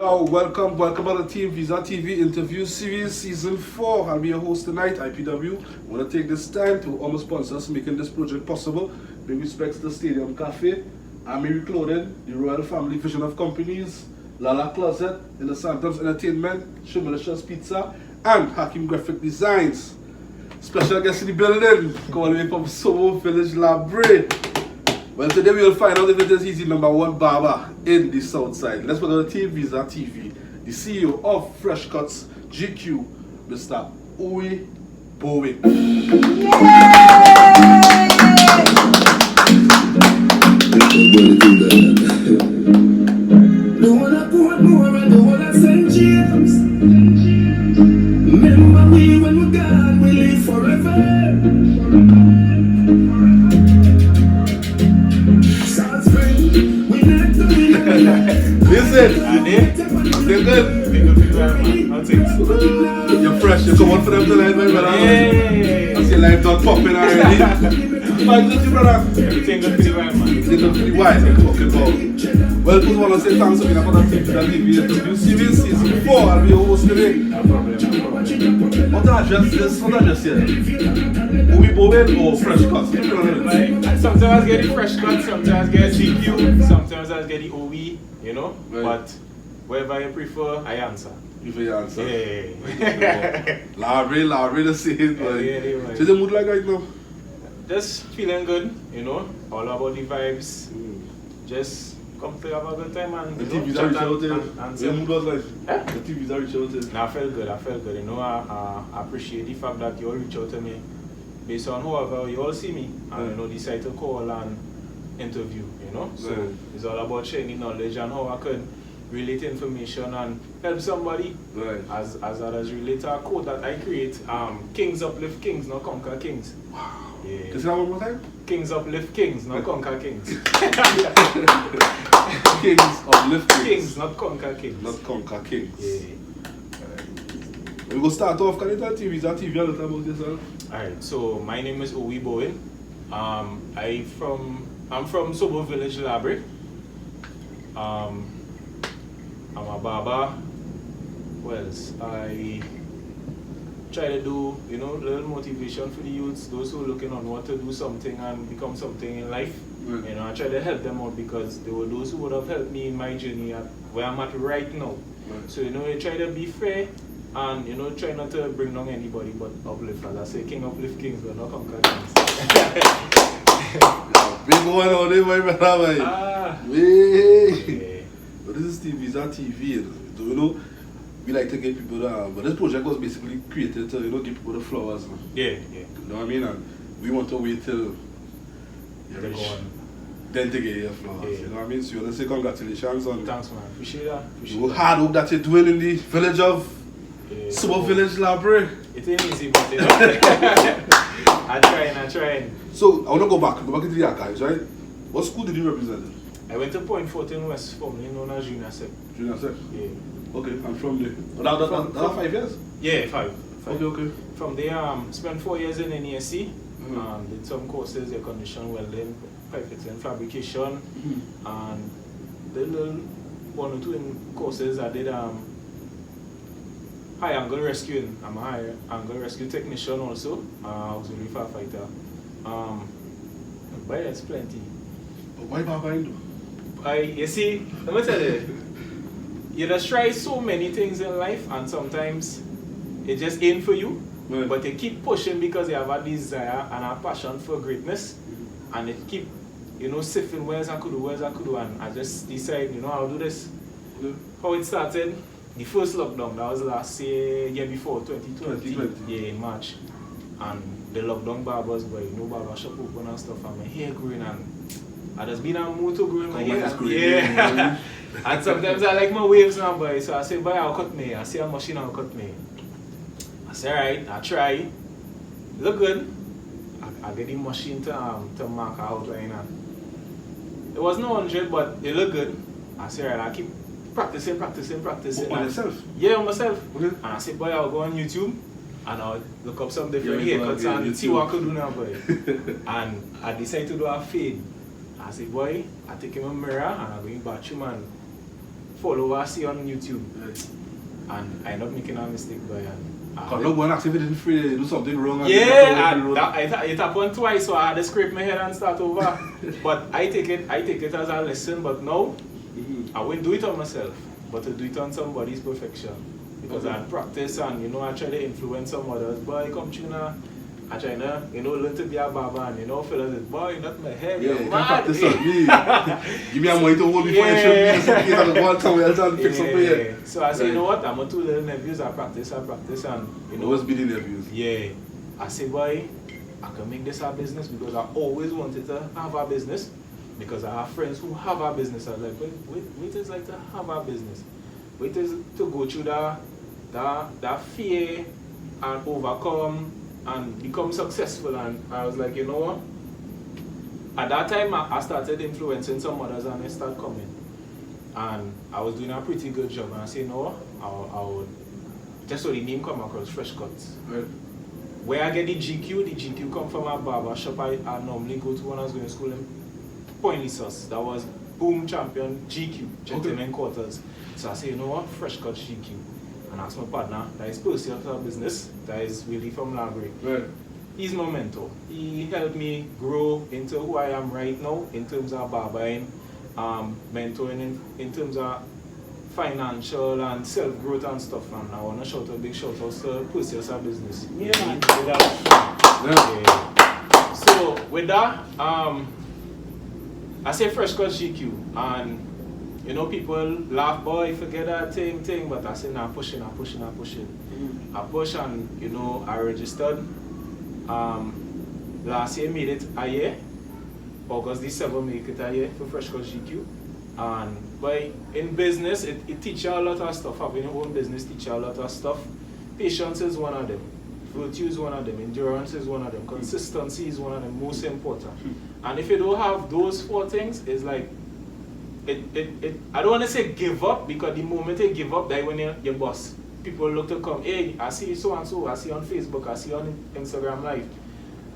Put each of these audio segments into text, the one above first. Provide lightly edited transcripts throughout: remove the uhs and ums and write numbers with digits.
Hello, welcome to the TeamViza TV interview series season 4. I'll be your host tonight, IPW. I want to take this time to all my sponsors making this project possible. Big respects to Stadium Cafe, Amiri Clothing, the Royal Family Vision of Companies, Lala Closet, In the Santos Entertainment, Shimalicious Pizza, and Hakim Graphic Designs. Special guest in the building, calling me from Soho Village Labre. Well, today we will find out if it is easy #1 barber in the south side. Let's welcome to TeamViza TV, the CEO of Fresh Cuts GQ, Mr. Uwe Bowen. The one I put more and the one I send James. Remember we when we're gone, we live forever. Listen, they're good. You're fresh, you come on for them tonight, my brother. I see life done popping already. Fine, good, you brother. Everything good for the man. Everything good for the wise, I'm talking about. Well, just want to say thanks for being a part of TeamViza TV interview series season 4. I'll be your host today. No problem. What address is? What address here? Uwe Bowen or Fresh Cuts? Like, sometimes I get the fresh cut, sometimes I get GQ, sometimes I get the OE, you know. Right. But wherever you prefer, I answer. If you answer. Yeah. Larry the same. Yeah. So the mood like right now? Just feeling good, you know. All about the vibes. Just come to have a good time and The you know, TV's reach out there. and The mood was like, Eh? the TV's reach out there. Nah, I felt good, you know. I appreciate the fact that you all reach out to me based on however you all see me and you know decide to call and interview, you know. So Right. it's all about sharing knowledge and how I could relate information and help somebody. Right. As others relate to a quote that I create, kings uplift kings, not conquer kings. Can you Yeah. say that one more time? Kings uplift kings, not conquer kings. Kings uplift kings. Kings, not conquer kings. Not conquer kings. Yeah. We go start off. Can you tell TV's TV a little about yourself? Alright, so my name is Uwe Bowen. I'm from Soho Village Labre. I'm a barber. What else? I try to do, you know, little motivation for the youths, those who are looking on what to do something and become something in life. Right. You know, I try to help them out because they were those who would have helped me in my journey at where I'm at right now. Right. So, you know, I try to be fair and, you know, try not to bring down anybody but uplift. As I say, king uplift kings, but not conquer kings. Big one on there, my brother. Ah. Hey. Yeah. But this is TV's TV. So, you know, we like to get people that, but this project was basically created to, you know, give people the flowers. Man. Yeah. You know what I mean? And we want to wait till you They're reach, gone. then to get your flowers. Yeah. You know what I mean? So you want to say congratulations on Thanks, man. Appreciate that. Appreciate the that. hard work that you're doing in the village of Yeah, Soho Village Labre. It ain't easy, but you know. I trying. So I want to go back into the archives, right? What school did you represent? I went to Point 14 West, formerly known as Junior Sec. Junior Sec. Yeah. Okay, I'm from there. That 5 years? Yeah, five. Okay. From there, spent 4 years in NESC. Mhm. Did some courses, air condition, welding, pipe fitting, fabrication, and did a little 1 or 2 in courses. I did high angle rescuing. I'm a high angle rescue technician also. Auxiliary firefighter. But it's plenty. But why Baba Indo? You see, let me tell you, you just try so many things in life and sometimes it just ain't for you. Right. But you keep pushing because you have a desire and a passion for greatness, and it keep, you know, sifting where's I could do, and I just decide, you know, I'll do this. Yeah. How it started, the first lockdown, that was last year before, 2020. 2020. Yeah, in March. And the lockdown barbers were, you know, barber shop open and stuff, and my hair growing, and I just been a mood to grow in my hair. Yeah. And sometimes I like my waves now, boy, so I say, boy, I'll cut me. I see a machine, I'll cut me. I say, alright, I try. Look good. I get the machine to mark a outline. And it wasn't 100, but it looked good. I say, alright, I keep practicing. On yourself? Yeah, on myself. Okay. And I say, boy, I'll go on YouTube and I'll look up some different Yeah, haircuts yeah, and see YouTube. what I could do now, boy. And I decided to do a fade. I say, boy, I take him a mirror and I bring bathroom and followers see on YouTube. Right. And I end up making a mistake by Because no one actually didn't free do something wrong. it happened twice, so I had to scrape my head and start over. But I take it as a lesson, but now I won't do it on myself, but to do it on somebody's perfection. Because I practice and I try to influence some others. Boy, come tuna. I try to learn to be a barber and fellas is boy, not my head. Yeah, you can practice on me. Give me a money to hold before you show me in case I go on somewhere else and fix up here. So I say, you know what, I'm going to learn interviews, I practice and always be the interviews. Yeah. I say, boy, I can make this our business because I always wanted to have a business. Because I have friends who have a business. I was like, wait is like to have a business. Wait is to go through that fear and overcome and become successful. And I was like, you know what? At that time, I started influencing some others and they started coming. And I was doing a pretty good job. And I said, no, I would, just so the name come across, Fresh Cuts. Right. Where I get the GQ come from a barber shop I normally go to when I was going to school in Point Lissos. That was Boom Champion GQ, Gentleman Quarters. So I say, you know what, Fresh Cuts GQ. And ask my partner, that is personal business, that is really from library. Right. He's my mentor. He helped me grow into who I am right now in terms of barbering, mentoring in terms of financial and self-growth and stuff. And I want to shout a big shout out to Personal Business. Yeah, man. Yeah. So with that, I say Fresh Cut GQ, and people laugh, boy, forget that thing, but I say, nah, pushing. I push and, I registered. Last year made it a year. August, December make it a year for Fresh Cut GQ. And by in business, it teaches you a lot of stuff. Having your own business teaches you a lot of stuff. Patience is one of them. Virtue is one of them. Endurance is one of them. Consistency is one of them most important. And if you don't have those 4 things, it's like, I don't want to say give up, because the moment you give up, that's when your boss. People look to come, hey, I see so and so, I see on Facebook, I see on Instagram Live.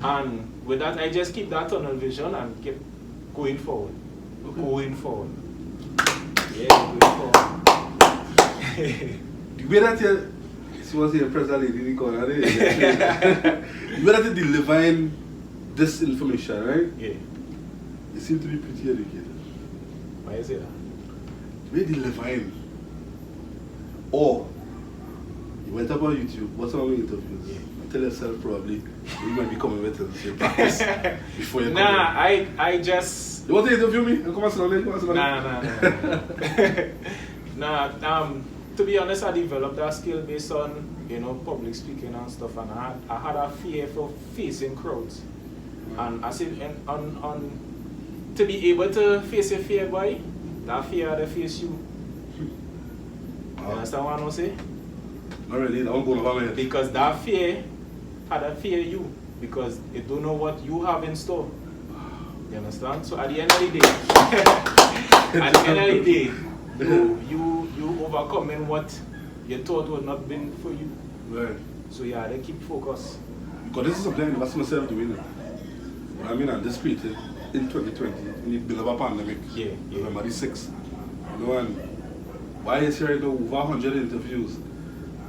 And with that, I just keep that tunnel vision and keep going forward. Going forward. Yeah, going forward. The way that she was the impressed lady in the corner, the way that you're delivering this information, right? Yeah. You seem to be pretty educated. Why is it that? The way you're delivering. Or you went up on YouTube, what's all the interviews? Yeah. Tell yourself probably you might be coming with it practice before you come. Nah, I just. You want to interview me? Come on, Nah. To be honest, I developed that skill based on public speaking and stuff, and I had a fear for facing crowds. And I said, to be able to face a fear, boy, that fear had to face you. You understand what I'm saying? Not really, that won't go over my head. Because that fear had to fear you, because it don't know what you have in store. You understand? So at the end of the day, you overcoming what you thought would not been for you. Right. So you had to keep focus. Because this is something I see myself doing it. I mean, at this rate, in 2020, in the middle of a pandemic, November the 6th, and why is here over 100 interviews?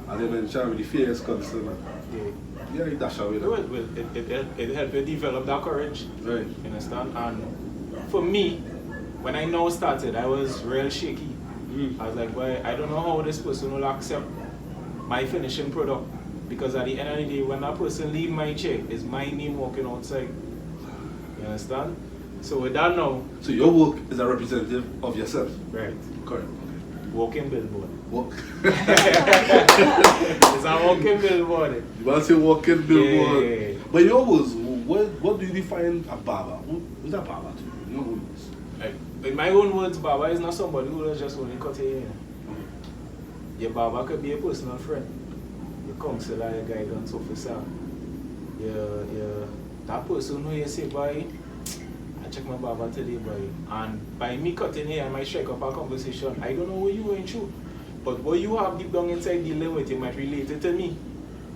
And then mention with the fear is concerned. Yeah, it dash away. It helped you develop that courage. Right. You understand? And for me, when I now started, I was real shaky. I was like, boy, I don't know how this person will accept my finishing product. Because at the end of the day, when that person leave my chair, it's my name walking outside. You understand? So with that now. So your work is a representative of yourself. Right. Correct. Walking billboard. Walk. It's a walking billboard. You want to say walking billboard. Yeah. But yours, what do you define a barber? Who's a barber to you? Your own words. In my own words, barber is not somebody who will just only cut your hair. Your barber could be a personal friend. Your counselor, your guidance officer. That person who you say, boy, I check my barber today, boy. And by me cutting hair, I might strike up a conversation. I don't know what you're going through. But what you have deep down inside dealing with, you might relate it to me.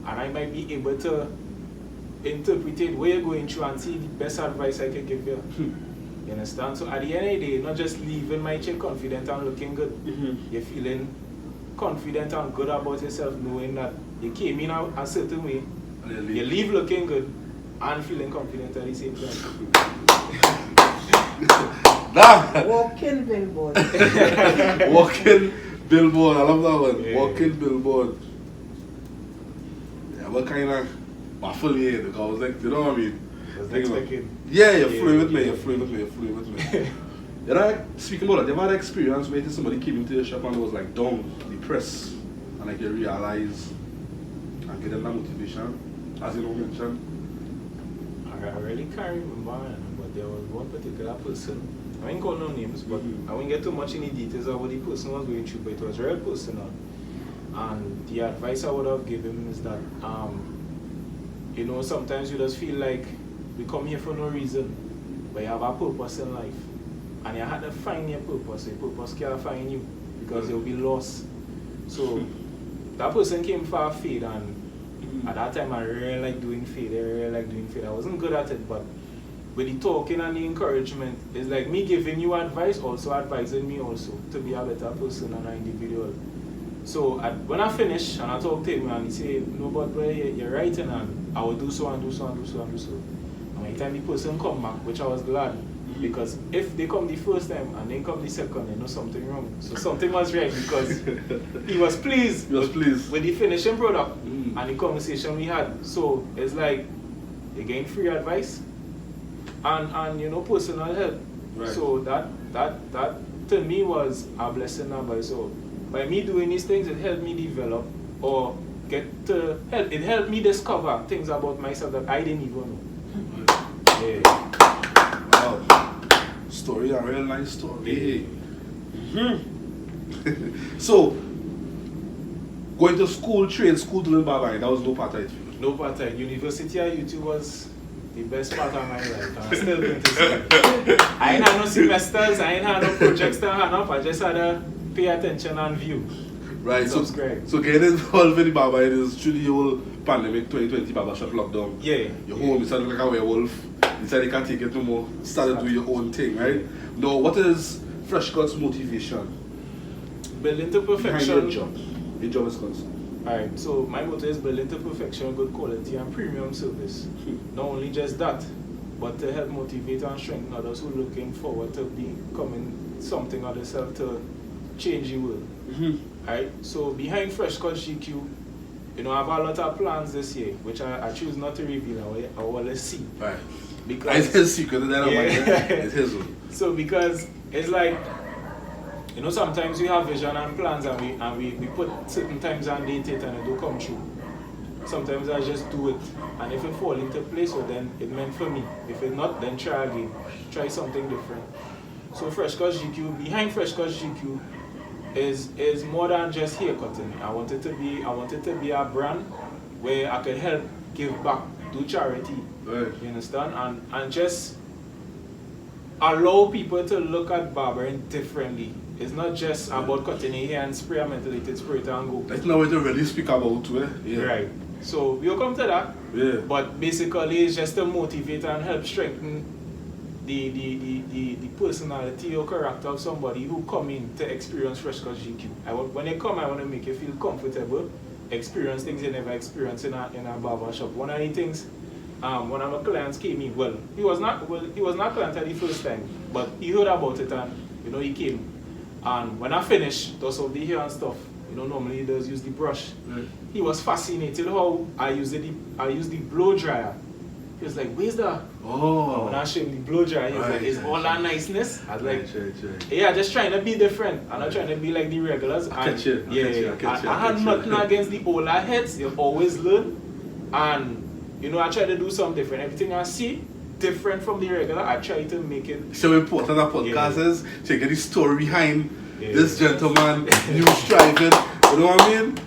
And I might be able to interpret it, what you're going through, and see the best advice I can give you. You understand? So at the end of the day, not just leaving my chick confident and looking good. You're feeling confident and good about yourself, knowing that you came in a certain way, you leave looking good and feeling confident at the same time. Walking billboard. Walking billboard, I love that one. Yeah. Walking billboard. Yeah, what kind of waffle here? Because I was like, you know what I mean? Was expected. Yeah, you're flowing with me, you're flowing with me, you're flowing with me. You know, speaking about that, you ever had an experience where somebody came into the shop and was like down, depressed, and like you realize and get them that motivation, as you know mentioned? I really can't remember, but there was one particular person. I ain't call no names, but I won't get too much in the details of what the person was going through, but it was real personal. And the advice I would have given him is that, you know, sometimes you just feel like we come here for no reason, but you have a purpose in life. And you had to find your purpose. Your purpose can't find you because you'll be lost. So that person came for faith, and at that time I really liked doing faith. I wasn't good at it, but with the talking and the encouragement, it's like me giving you advice, also advising me also to be a better person and an individual. So when I finish and I talk to him and he say, no, but bro, you're writing and I will do so and do so and do so and do so. And by the time the person come back, which I was glad, because if they come the first time and they come the second, they know something wrong. So something was right because he was pleased. With the finishing product and the conversation we had. So it's like you gain free advice and you know, personal help. Right. So that to me was a blessing now. So by me doing these things, it helped me develop or it helped me discover things about myself that I didn't even know. Yeah. Wow. Story, a real nice story. So, going to school, trade school, doing bye-bye, that was no part of it for you? No part of it. University at YouTube was the best part of my life. And I'm still going to school. I ain't had no semesters, I ain't had no projects to hand up, I just had to pay attention and view. Right, so subscribe. So getting involved in the barber is through the whole pandemic 2020 barbershop lockdown. Yeah. Your home, you started like a werewolf. You said you can't take it no more. Started doing your own thing, right? Now, what is Fresh Cut's motivation? Building to Behind perfection. your job. Your job is concerned. Alright, so my motto is building to perfection, good quality and premium service. Not only just that, but to help motivate and strengthen others who are looking forward to becoming something of themselves to change the world. Alright, so behind Fresh Cut GQ, you know, I have a lot of plans this year, which I choose not to reveal. I want to see. Right. Because It's his secret, it's his one. So because it's like, you know, sometimes we have vision and plans and we put certain times and date it and it don't come true. Sometimes I just do it, and if it fall into place, so then it meant for me. If it not, then try again. Try something different. So Fresh Cut GQ, behind Fresh Cut GQ is more than just hair cutting. I want it to be a brand where I can help give back, do charity. Right. You understand? And just allow people to look at barbering differently. It's not just about cutting your hair and spray a mentholated spray and go. That's not what you really speak about, yeah. Right. So we'll come to that. Yeah. But basically it's just to motivate and help strengthen the personality or character of somebody who come in to experience Fresh Cut GQ. When they come, I want to make you feel comfortable, experience things you never experienced in a barber shop. One of the things, one of my clients came in, he was not client at the first time, but he heard about it and you know he came. And when I finished, toss off the hair and stuff, you know, normally he does use the brush. Right. He was fascinated how I used the blow dryer. He was like, where's that? Oh. When I showed him the blow dryer, he was like, it's all that niceness. I was like, yeah, just trying to be different. I'm not trying to be like the regulars. I catch you. I had nothing against the older heads. You always learn. And, you know, I try to do something different. Everything I see different from the regular, I try to make it. So important that podcast is to get the story behind this gentleman, new striving. You know what I mean?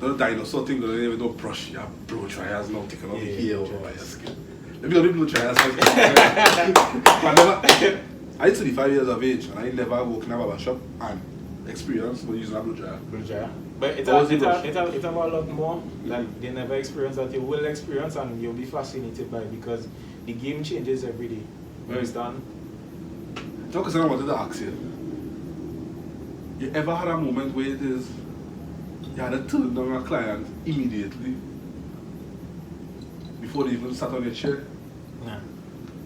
No dinosaur thing, no brush, you have blow dryers now taking off the hair over your skin. Let me go to blow dryers. I 35 years of age and I never worked in a barber shop and experience with using a blow dryer. But it have a lot more that they never experienced that you will experience and you'll be fascinated by it because the game changes every day. You understand? No, because I wanted to ask you. You ever had a moment where it is you had to turn down a client immediately before they even sat on your chair? Nah.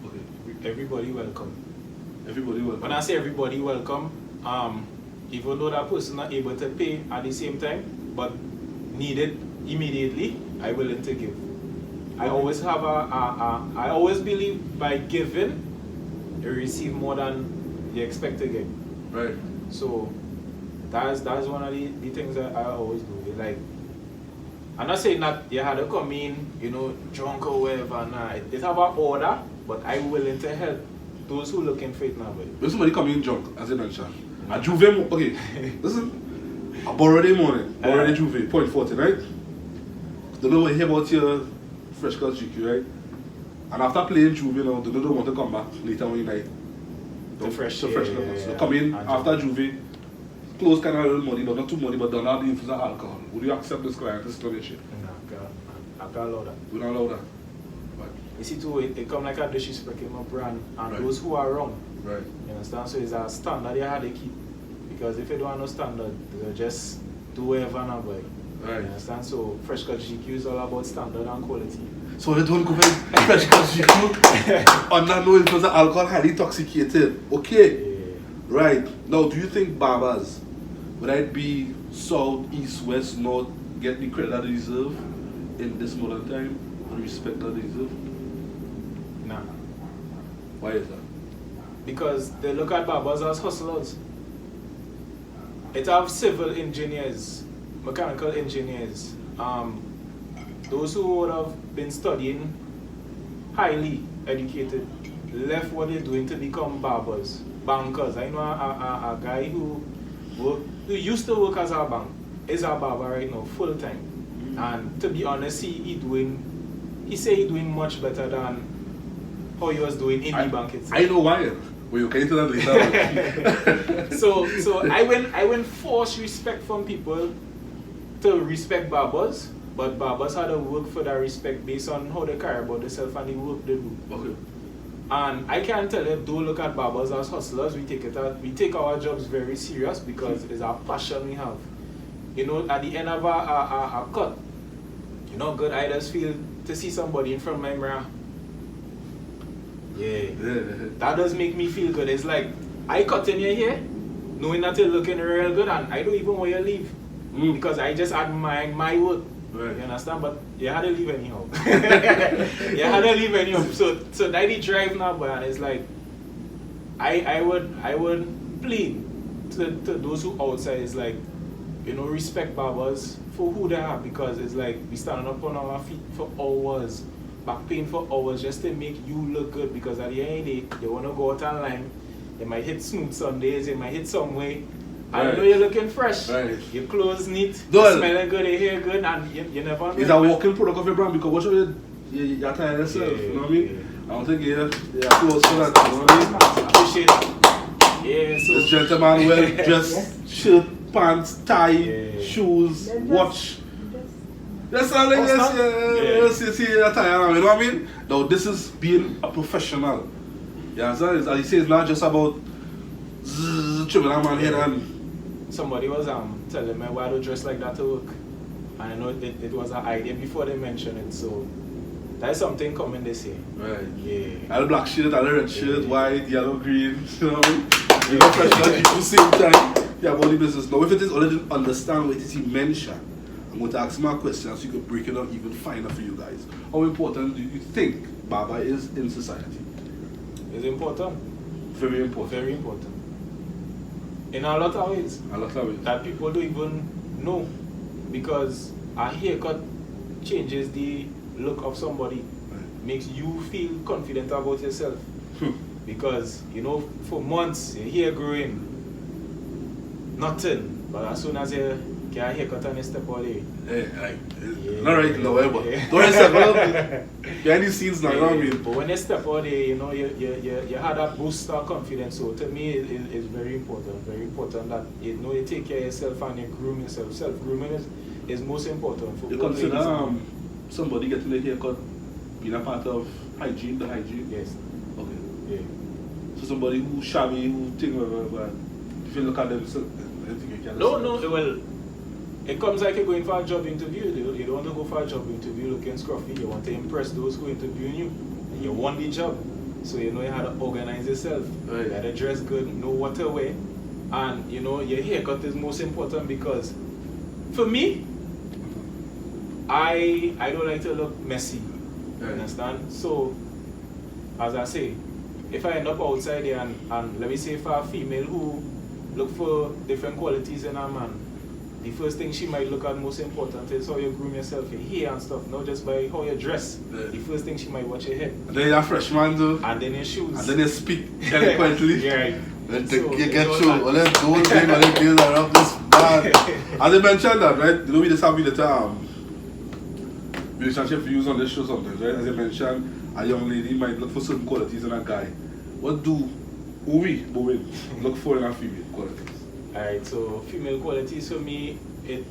Okay. Everybody welcome. Everybody welcome. When I say everybody welcome, even though that person not able to pay at the same time, but need it immediately, I willing to give. I always have I always believe by giving, you receive more than you expect to get. Right. So that's one of the things that I always do. Like, I'm not saying that you had to come in, drunk or whatever. Nah, it have an order, but I'm willing to help those who looking for it now. When somebody come in drunk, as you mentioned, a Juve, okay, listen, I borrowed the morning, borrowed the Juve, 0.40, right? Don't know what you hear about your fresh cut GQ, right? And after playing Juve, they don't want to come back later on the night. The fresh, so fresh yeah. So come in after Juve, close kind of a little money, but not too money, but don't have the influence of alcohol. Would you accept this client to stop your shit? No, I can't allow that. We don't allow that. Right. You see, too, it come like a disrespect in my brand, and Right. those who are wrong. Right. You understand? So it's a standard you have to keep. Because if you don't have no standard, they'll just do whatever now, boy. Right. You understand? So Fresh Cut GQ is all about standard and quality. So they don't go for fresh cut GQ under no influence of alcohol, highly intoxicated. Okay. Yeah. Right. Now, do you think barbers, would it be south, east, west, north, get the credit that they deserve in this modern time and respect that they deserve? Nah. Why is that? Because they look at barbers as hustlers. It have civil engineers, mechanical engineers, those who would have been studying, highly educated, left what they're doing to become barbers, bankers. I know a guy who used to work as a bank, is a barber right now, full time. And to be honest, he say he doing much better than how he was doing in the bank itself. I know why. Well, you can into that later. So I went force respect from people to respect barbers, but barbers had to work for that respect based on how they care about themselves and the work they do. Okay. And I can tell you, don't look at barbers as hustlers. We take our jobs very serious because it's our passion we have. At the end of a cut, good. I just feel to see somebody in front of my mirror. Yeah. That does make me feel good. It's like I cut in your hair, knowing that you're looking real good, and I don't even want you to leave because I just admire my work. Right. You understand? But you had to leave anyhow. You had to leave anyhow. So that the drive now, but it's like I would plead to those who outside is like, respect barbers for who they are, because it's like we standing up on our feet for hours, back pain for hours just to make you look good, because at the end of the day, you want to go out online, you might hit smooth Sundays, you might hit some way. I know you're looking fresh. Right. Your clothes neat, Dull. you smelling good, your hair good, and you never know. It's a walking product of your brand, because what you're tired yourself, you know what I mean? I don't think you're close to that, you know what I mean? Appreciate it. Yeah, so This gentleman well dressed, shirt, pants, tie, Yeah. shoes, Then watch. That's all like this, you see attire, you know what I mean? Now this is being a professional. Yeah, as he says, it's not just about tripping on my head and somebody was telling me why I don't dress like that to work. And I know it was an idea before they mentioned it, so that's something coming this year. right. Yeah. I had a black shirt, I had a red shirt, white, yellow, green, you know what I mean? You got fresh at the same time. Yeah, about the business. Now if it is already understand what it is he mentioned, I'm going to ask him a question so you can break it up even finer for you guys. How important do you think barber is in society? It's important. Very important. Very important. In a lot of ways. A lot of it. That people don't even know. Because a haircut changes the look of somebody. Right. Makes you feel confident about yourself. Because, for months, your hair growing, nothing. But as soon as you get a haircut and you step out there. Yeah, not right now, but don't step out. Behind the scenes now, you know what I mean? But when you step out there, you had that boost of confidence. So to me, it's very important. Very important that you take care of yourself and you groom yourself. Self-grooming is most important for You both consider ladies. somebody getting a haircut being a part of hygiene, the hygiene? Yes. Okay. Yeah. So somebody who shabby, who think whatever, if you look at them, so, I think you can. No, well, it comes like you're going for a job interview. You don't want to go for a job interview looking scruffy. You want to impress those who interviewing you. And you want the job. So you know how to organize yourself. Right. You gotta dress good, know what to wear. And you know, your haircut is most important because for me, I don't like to look messy. You understand? So as I say, if I end up outside there and let me say for a female who look for different qualities in a man, the first thing she might look at most important is how you groom yourself, your hair and stuff, not just by how you dress. Yeah. The first thing she might watch your head. And then you're a freshman too. And then your shoes. And then you speak eloquently. Yeah, right. You get through. All them gold thing, all them girls are up this bad. As I mentioned that, right? You know, we just have the relationship views on this show sometimes, right? As I mentioned, a young lady might look for certain qualities in a guy. What do we, women, look for in a female qualities? Alright, so female qualities for me, it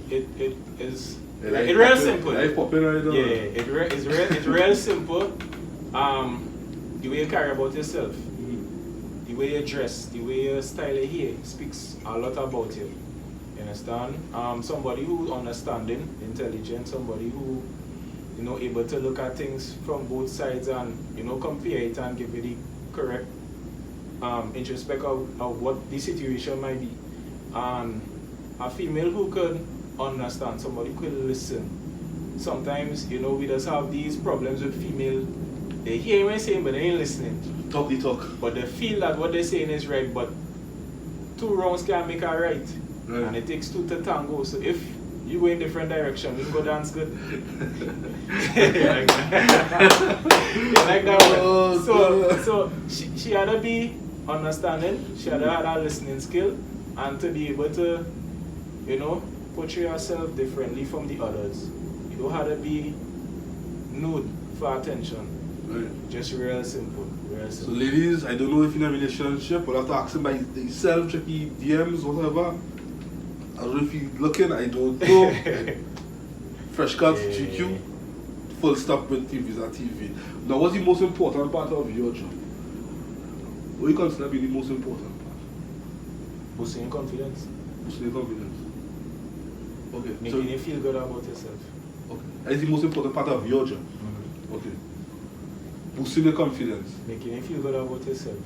is Like it's real simple. Like popping right now. Yeah, it's real simple. The way you carry about yourself, the way you dress, the way you style your hair speaks a lot about you. You understand? Somebody who understanding, intelligent, somebody who able to look at things from both sides and compare it and give you the correct introspect of what the situation might be. And a female who could understand, somebody who could listen. Sometimes, we just have these problems with female. They hear what I'm saying, but they ain't listening. Talk the talk. But they feel that what they're saying is right, but 2 wrongs can't make a right. Right. And it takes 2 to tango. So if you go in different direction, we can go dance good. You like that one. Oh, So she had to be understanding, she had to have a listening skill, and to be able to, portray herself differently from the others. You don't have to be nude for attention. Right. Just real simple. Real So simple. ladies, I don't know if you're in a relationship, but I have to ask them by themselves, check the DMs, whatever. I don't know if you're looking, I don't know. Fresh cut, Yeah. GQ, full stop with TeamViza TV. Now, what's the most important part of your job? What do you consider being the most important part? Boosting your confidence. Boosting your confidence. Okay. Making you feel good about yourself. Okay. That's the most important part of your job. Okay. Boosting your confidence. Making you feel good about yourself.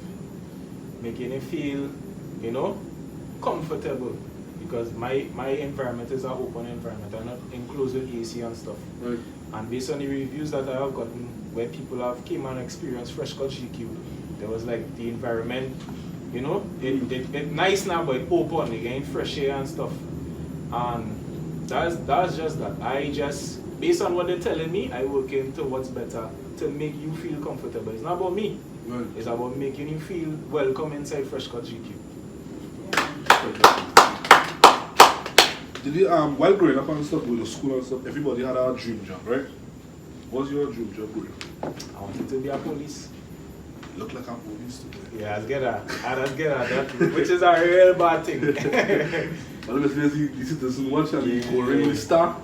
Making you feel, comfortable. Because my environment is an open environment. I'm not enclosed with AC and stuff. Right. And based on the reviews that I have gotten, where people have came and experienced Fresh Cut GQ, there was like the environment, it nice now, but it open, it getting fresh air and stuff. And that's just that. I just, based on what they're telling me, I work into what's better to make you feel comfortable. It's not about me. Right. It's about making you feel welcome inside Fresh Cut GQ. Did you, while growing up and stuff, with the school and stuff, everybody had a dream job, right? What's your dream job growing up? I wanted to be a police. You look like a police today. Yeah, I get that, which is a real bad thing. But let's see the citizen watch and you go ring with the star.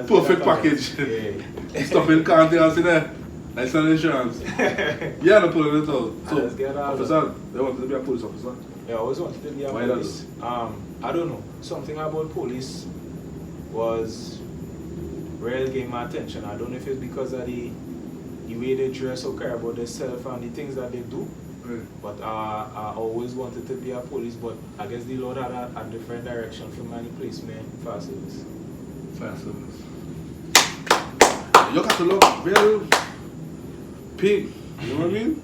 Perfect package. Yeah. Stop in counting and see there. Nice and insurance. Yeah, I'm pulling it out. Let's get So, out. officer, they wanted to be a police officer. Yeah, I always wanted to be a Why police. I don't know. Something about police was really getting my attention. I don't know if it's because of the way they dress or care about themselves and the things that they do. Right. But I always wanted to be a police, but I guess the Lord had a different direction for my placement for service. Fire service. You got to look very pink. You know what I mean?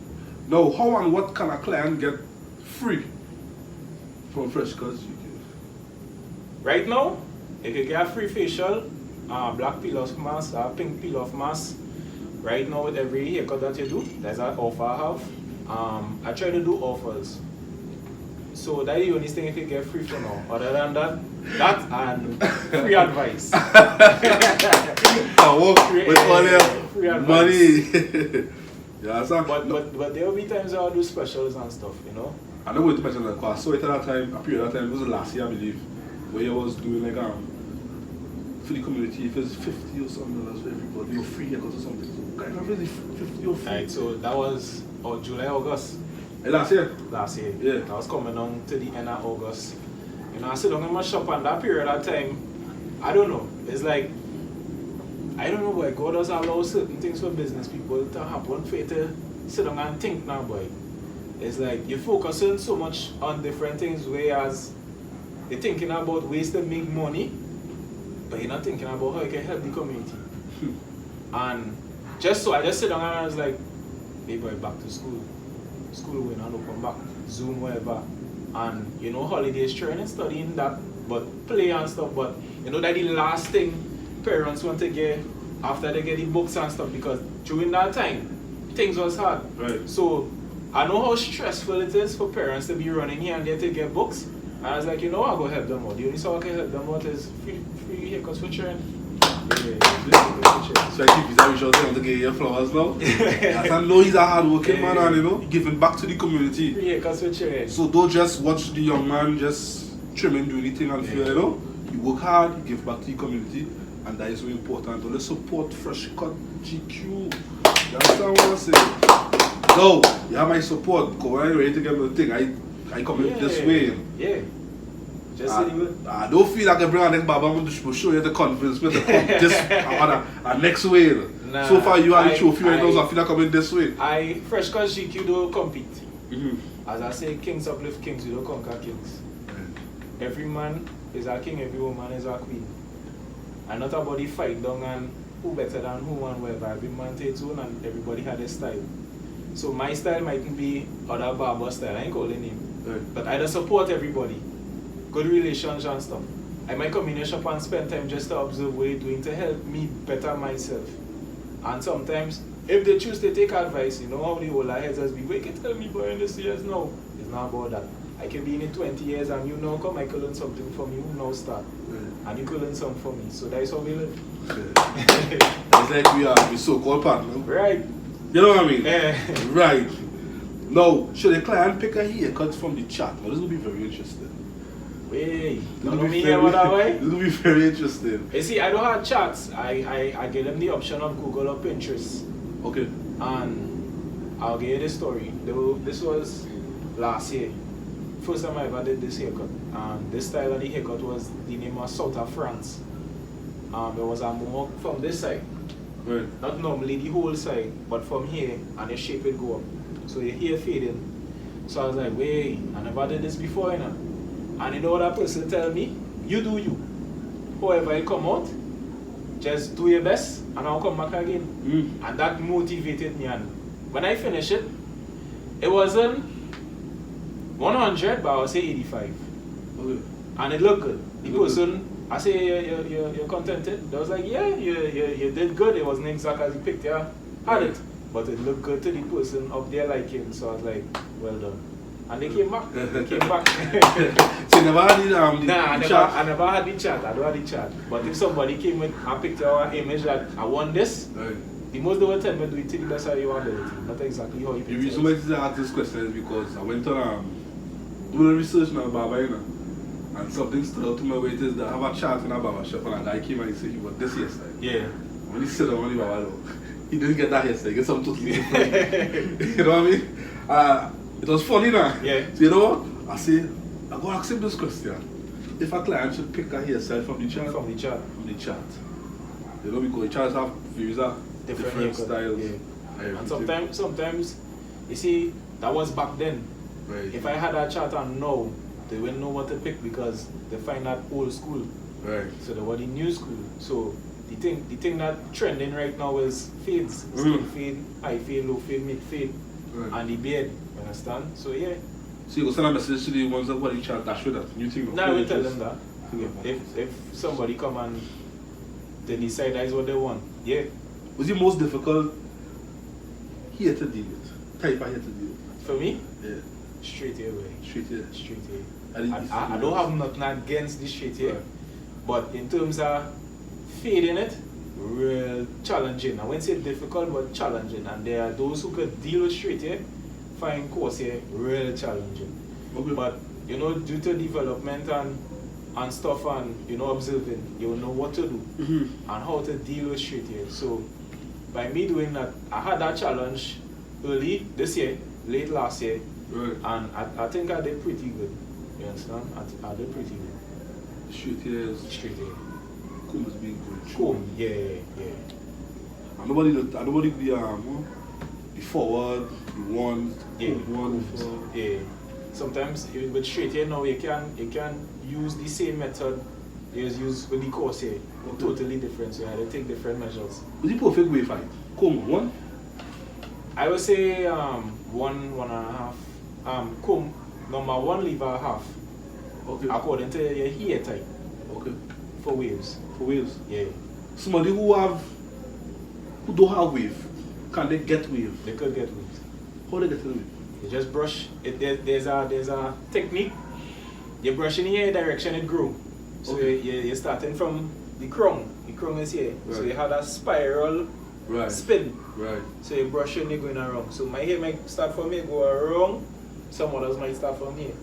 Now, how and what can a client get free from Fresh Cuts GQ? Right now, you can get a free facial, black peel-off mask, pink peel-off mask. Right now, with every haircut that you do, there's an offer I have. I try to do offers. So that's the only thing you can get free for now. Other than that and free advice. I work with all free your advice. money. Yeah, so But there will be times I'll do specials and stuff, I don't want to mention that because I saw it at that time, a period of time, it was last year I believe, where you was doing like for the community, if it's 50 or something dollars for everybody, or free haircut or something. So kind of really 50 or free. Right, so that was July, August. Last year? Last year. Yeah. I was coming on to the end of August. You know, I sit down in my shop and that period of time, I don't know. It's like, I don't know, boy. God does allow certain things for business people to happen for you to sit down and think now, boy. It's like you're focusing so much on different things, whereas you're thinking about ways to make money, but you're not thinking about how you can help the community. And just so I just sit down and I was like, hey boy, back to school. School when I don't come back, Zoom, whatever. And you know, holidays, training, studying that, but play and stuff. But you know that the last thing parents want to get after they get the books and stuff, because during that time, things was hard. Right. So I know how stressful it is for parents to be running here and there to get books. And I was like, you know, I'll go help them out. The only way I can help them out is free haircuts for children. So I keep his Irish out there to get your flowers now. Yes, I know he's a hard working man and you know, giving back to the community. Free haircuts for children. So don't just watch the young man just trimming, do anything and feel, you know. You work hard, you give back to the community, and that is so important. Don't support Fresh Cut GQ. You understand what I'm saying? No, you have my support because when I'm ready to get the thing, I come in this way. Yeah. Just I don't feel like I bring a next Baba, I'm going to show you the confidence with the this next way. Nah, so far you have the trophy right now, so I feel like I'm in this way. Fresh Cut GQ don't compete. Mm-hmm. As I say, kings uplift kings, you don't conquer kings. Every man is a king, every woman is a queen. And not about the fight down and who better than who and whatever. Every man takes own and everybody had a style. So my style mightn't be other barber style, I ain't calling him. Right. But I just support everybody. Good relations and stuff. I might come in your shop and spend time just to observe what you're doing to help me better myself. And sometimes, if they choose to take advice, you know how the whole heads has been, wait, you can tell me boy in this years now. It's not about that. I can be in it 20 years and you now come, I can learn something from you, now start. And you can learn something from me. So that's how we learn. It's like we are so-called partner. Right. You know what I mean? Yeah. Right. Now, should a client pick a haircut from the chat? Now, this will be very interesting. Wait, This don't will know be me here what I this will be very interesting. You see, I don't have chats. I give them the option of Google or Pinterest. Okay. And I'll give you the story. This was last year. First time I ever did this haircut. And this style of the haircut was the name of South of France. There was a mohawk from this side. Right. Not normally the whole side, but from here, and the shape it go up. So your hair fading. So I was like, wait, I never did this before, you know. And you know what that person tell me? You do you. However you come out, just do your best, and I'll come back again. And that motivated me. And when I finished it, it wasn't 100, but I would say 85. Okay. And it looked good. The person, I say, you're contented? They was like, yeah, you did good. It wasn't exactly as you picked, yeah, had it. But it looked good to the person up there liking. So I was like, well done. And they came back. They came back. So you never had the Nah, chat? I never had the chat. I don't have the chat. But if somebody came with a picture or an image that I want this, Right. the most they will tell me do it to the best of your ability. Not exactly how you The picture reason it. why I ask this question is because I went on doing research now about Baba, you know, and something stood out to my weight is that I have a chat in a barber shop and a guy came and he said he want this hairstyle. Yeah. When he said on the Baba, he didn't get that hairstyle, he get something totally different. You know what I mean? It was funny now. Yeah. So you know what? I say, I go ask him this question. If a client should pick a hairstyle from the chat? From the chat. From the chat. You know, because the chats have views of different haircut. styles. Yeah. And sometimes, you see, that was back then. Right. If I had a chat and now, they wouldn't know what to pick because they find that old school. Right. So they were the new school. So the thing that trending right now is fades. Skin fade, high fade, low fade, mid fade, and the beard. You understand? So yeah. So you go send a message to the ones that want to chat dash with that new thing. Now we tell them that. If somebody come and they decide that is what they want, yeah. What's the most difficult hair to deal with? Type of hair to deal with? For me, Yeah. straight hair way. Straight hair. Straight hair. I I don't have nothing against the straight hair, but in terms of fading it, real challenging. I wouldn't say difficult, but challenging. And there are those who could deal with straight hair, find coarse hair real challenging. Okay. But you know, due to development and and stuff and observing, you will know what to do Mm-hmm. and how to deal with straight hair. So by me doing that, I had that challenge early this year, late last year, Right. and I think I did pretty good. You understand? I did pretty good. Straight hairs. Straight hair. Comb is being good. Cool. Yeah. And nobody the forward, the one, Yeah. one. Yeah. Sometimes even with straight hair now you can use the same method you just use with the coarse hair. Okay. Totally different. So you have to take different measures. What's the perfect way for it? Comb one? I would say 1.5. Comb number 1 leave a half. Okay. According to your hair type Okay. for waves. For waves. Yeah. Somebody who don't have wave, can they get wave? They could get waves. How they get the wave? You just brush it. There's a technique. You brush in the direction it grow. So Okay. you're starting from the crown. The crown is here. So Right. you have that spiral Right. spin. Right. So you brush and you're going around. So my hair might start from here, go around. Some others might start from here.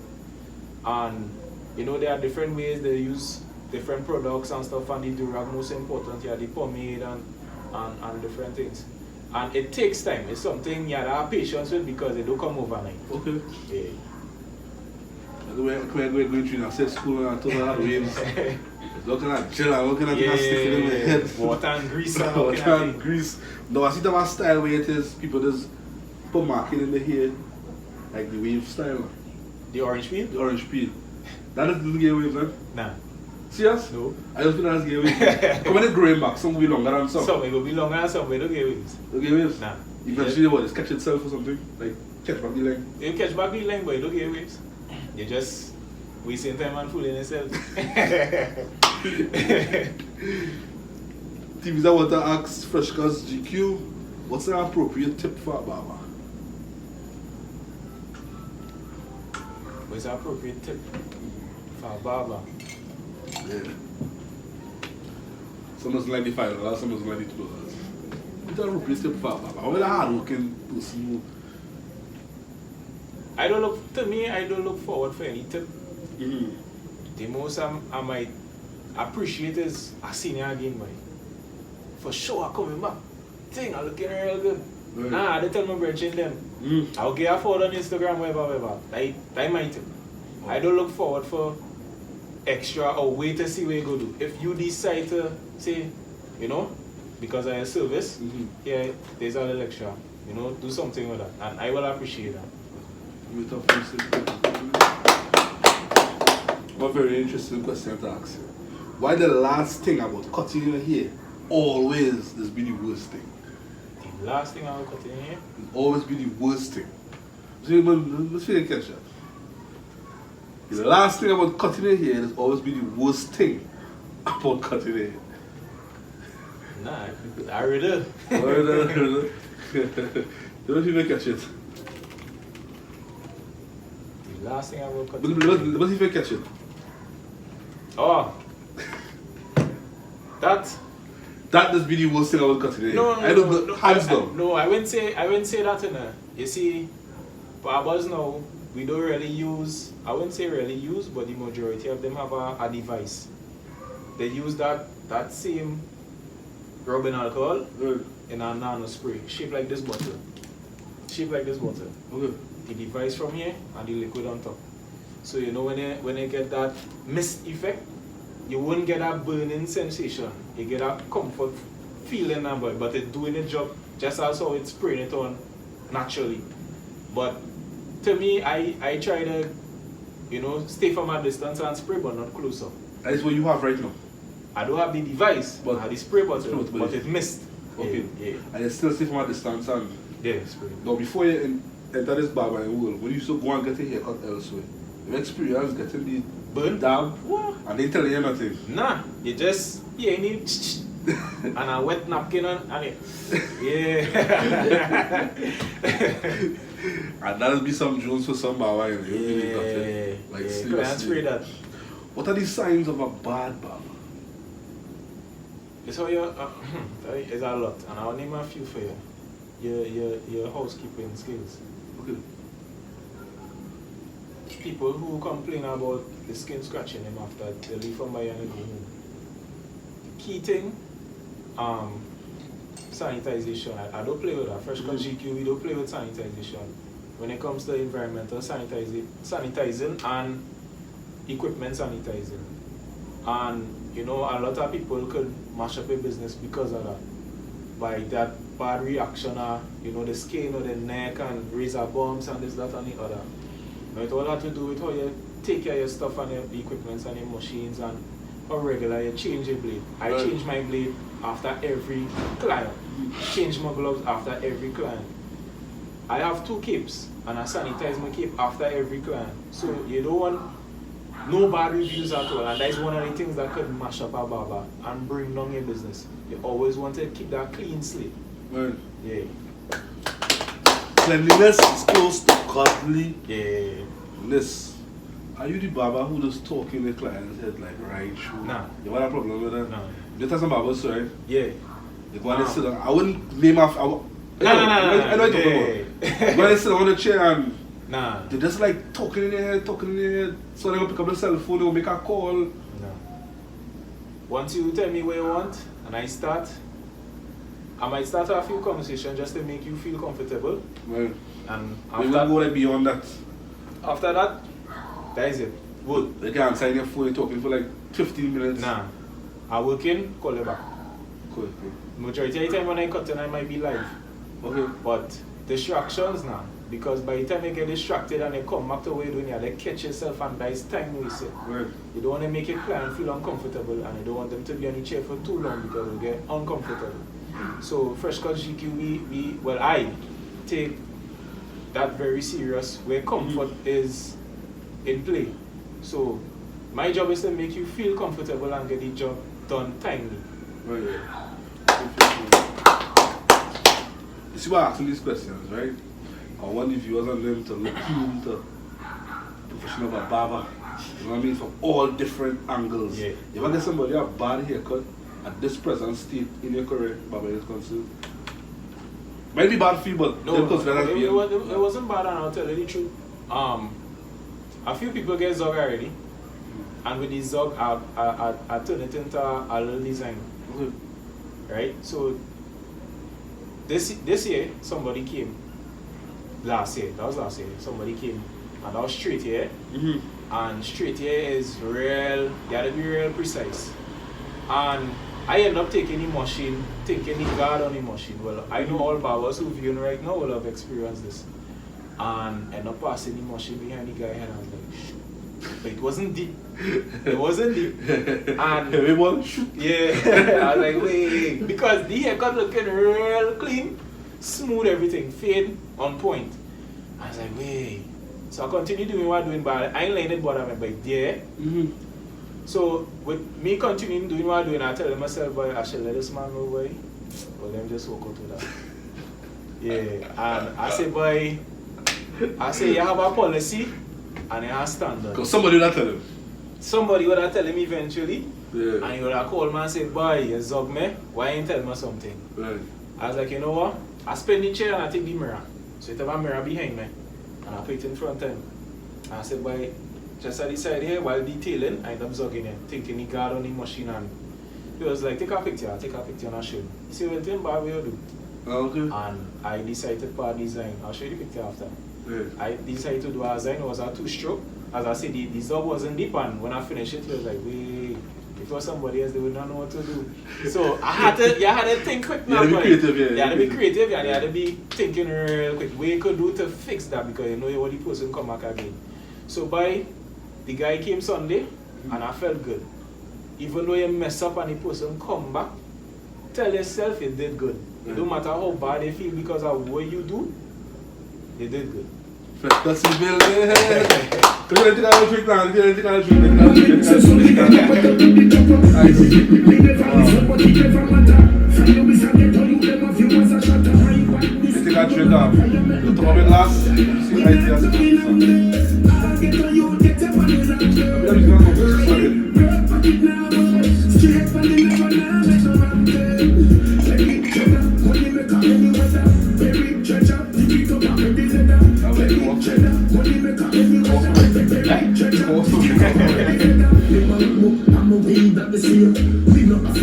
And there are different ways they use different products and stuff, and the durag most important, the pomade and different things. And it takes time. It's something you have to have patience with because they don't come overnight. Okay. Yeah. We're going through and said school and I told her how to waves. Looking at chill and looking at the sticking in my head. Water and grease and all Water kind of and thing. grease. No, I see that style where it is people just put marking in the hair. Like the wave style. The orange peel? The orange peel. That doesn't give waves, man. Nah. Serious? No. I just feel that's give waves. Come on, the growing back, some will be longer than some. Some will be longer and some will give waves. Don't give waves? Nah. Eventually, what? It's catch itself or something? Like, catch back the line. You catch back the line, but you don't give waves. You just wasting time and fooling yourself. TeamViza want to ask Freshcast GQ, what's an appropriate tip for a barber? What's an appropriate tip for a barber? Yeah. Some doesn't like the $5, some doesn't like the $2. What's an appropriate tip for a barber? How will a hard-working person who... I don't look forward for any tip. Mm-hmm. The most I might appreciate is a senior again, boy. For sure, I'm coming back. Thing, I'm looking real good. Right. Nah, I tell my brethren them. I'll get a forward on Instagram, whatever. That might tip. I don't look forward for extra or wait to see what you go do. If you decide to say, because I have service, yeah, there's a little extra. Do something with that. And I will appreciate that. One very interesting question to ask you. Why the last thing about cutting your hair always has been the worst thing? The last thing I will cut in here? It's always been the worst thing. So let's figure catch that. The last thing about cutting your hair has always been the worst thing about cutting your hair. Nah, I really. Don't even catch it. The last thing I will cut. Let's even catch it. Oh. That has been the worst thing about cutting your hair. no, I don't know, hands down. No, I wouldn't say that in a. You see, barbers now, we don't really use, I wouldn't say really use, but the majority of them have a device. They use that same rubbing alcohol Right. in a nano spray, shaped like this bottle. Okay. The device from here and the liquid on top. So when you get that mist effect, you won't get that burning sensation. You get that comfort feeling number, but it's doing its job just as how it's spraying it on naturally. But to me, I try to stay from a distance and spray, but not close up. That is what you have right now. I don't have the device, But I have the spray bottle, but but it missed. Okay. Yeah. And you still stay from a distance and Yeah, spray. now before you enter this barbering world, when you used to go and get a haircut elsewhere, you experience getting the Burn? dab What? and they tell you nothing. Nah, you just, you need and a wet napkin and it. Yeah. And that'll be some Jones for some barber. You really got Yeah. it. Like Can't seriously. spray that. What are the signs of a bad barber? It's how you, it's a lot, and I'll name a few for you. Your housekeeping skills. Okay. people who complain about the skin scratching them after they leave from by and they go home. Key thing, sanitization. I don't play with that. Fresh cut GQ, we don't play with sanitization. When it comes to environmental sanitizing and equipment sanitizing. And you know, a lot of people could mash up a business because of that. By that bad reaction of, you know, the skin or the neck and razor bumps and this, that and the other. Now it all has to do with how you take care of your stuff and your equipment and your machines and how regular you change your blade. I change my blade after every client. Change my gloves after every client. I have 2 capes and I sanitize my cape after every client. So you don't want no bad reviews at all, and that's one of the things that could mash up a barber and bring down your business. You always want to keep that clean slate. Right. Yeah. Cleanliness is close to godliness. Yeah. Are you the barber who just talk in the client's head like right through? Nah. You want a problem with that? Nah. You tell some barbers, right? Yeah. They go and they sit down. I wouldn't name off. I know what you're talking about. When they sit on the chair and Nah. they just like talking in their head. So they go pick up the cell phone, they go make a call. No. Once you tell me what you want and I might start a few conversations just to make you feel comfortable. Right. And We will go like beyond that. after that is it. Good. They can't sign your phone, you're talking for like 15 minutes. Nah. I work in, call you back. Cool. Majority of the time when I cut in I might be live. Okay. But distractions now. Because by the time you get distracted and you come back to what you're doing, you have to catch yourself and that is time wasted. Right. You don't want to make your client feel uncomfortable and you don't want them to be on the chair for too long because they'll get uncomfortable. So Fresh Cut GQ, I take that very serious where comfort is in play. So my job is to make you feel comfortable and get the job done timely. Right. You see why I'm asking these questions, right? I want the viewers and them to look into professional of a barber. You know what I mean? From all different angles. Yeah. If I get somebody a bad haircut at this present state in your career, barber is concerned. Might be bad for you, but No, it it wasn't bad, and I'll tell you the truth. A few people get Zog already, and with the Zog, I turn it into a little design. Okay. Right? So this year, somebody came. Last year, somebody came, and that was straight here. And straight here is real, you have to be real precise. And I end up taking the machine, taking the guard on the machine. Well, I know all barbers who viewing right now will have experienced this. And end up passing the machine behind the guy head, and I was like, shoot. But it wasn't deep. It wasn't deep. And everyone shoot. Yeah, I was like, wait, because the haircut looking real clean, smooth, everything, fade, on point. I was like, wait. So I continue doing what I'm doing, but I ain't letting it bother me by there. So with me continuing doing what I'm doing, I tell myself, boy, I should let this man know, boy. Well, let me just walk out to that. Yeah, and I say, boy, you have a policy and you have standard. Because somebody would have tell him. Somebody would have tell him eventually. Yeah. And he would have called me and say, boy, you zog me, why ain't tell me something? Right. I was like, you know what? I spin the chair and I take the mirror. So it have a mirror behind me. And I put it in front of him. And I said, boy, just at the side here, while detailing, I end up zogging him, taking the guard on the machine. And he was like, take a picture and I'll show you. He said, well, then, what will you do? Okay. And I decided to part design. I'll show you the picture after. Yeah. I decided to do a design. It was a 2-stroke. As I said, the zog wasn't deep, and when I finished it, he was like, wait, if it was somebody else, they would not know what to do. So you had to think quick now. You had to be creative, yeah. You had to be creative, and you had to be thinking real quick. What you could do to fix that, because you know what the person come back again. So the guy came Sunday, and I felt good. Even though you mess up and the person come back, tell yourself you did good. It don't matter how bad they feel because of what you do, they did good. That's the building.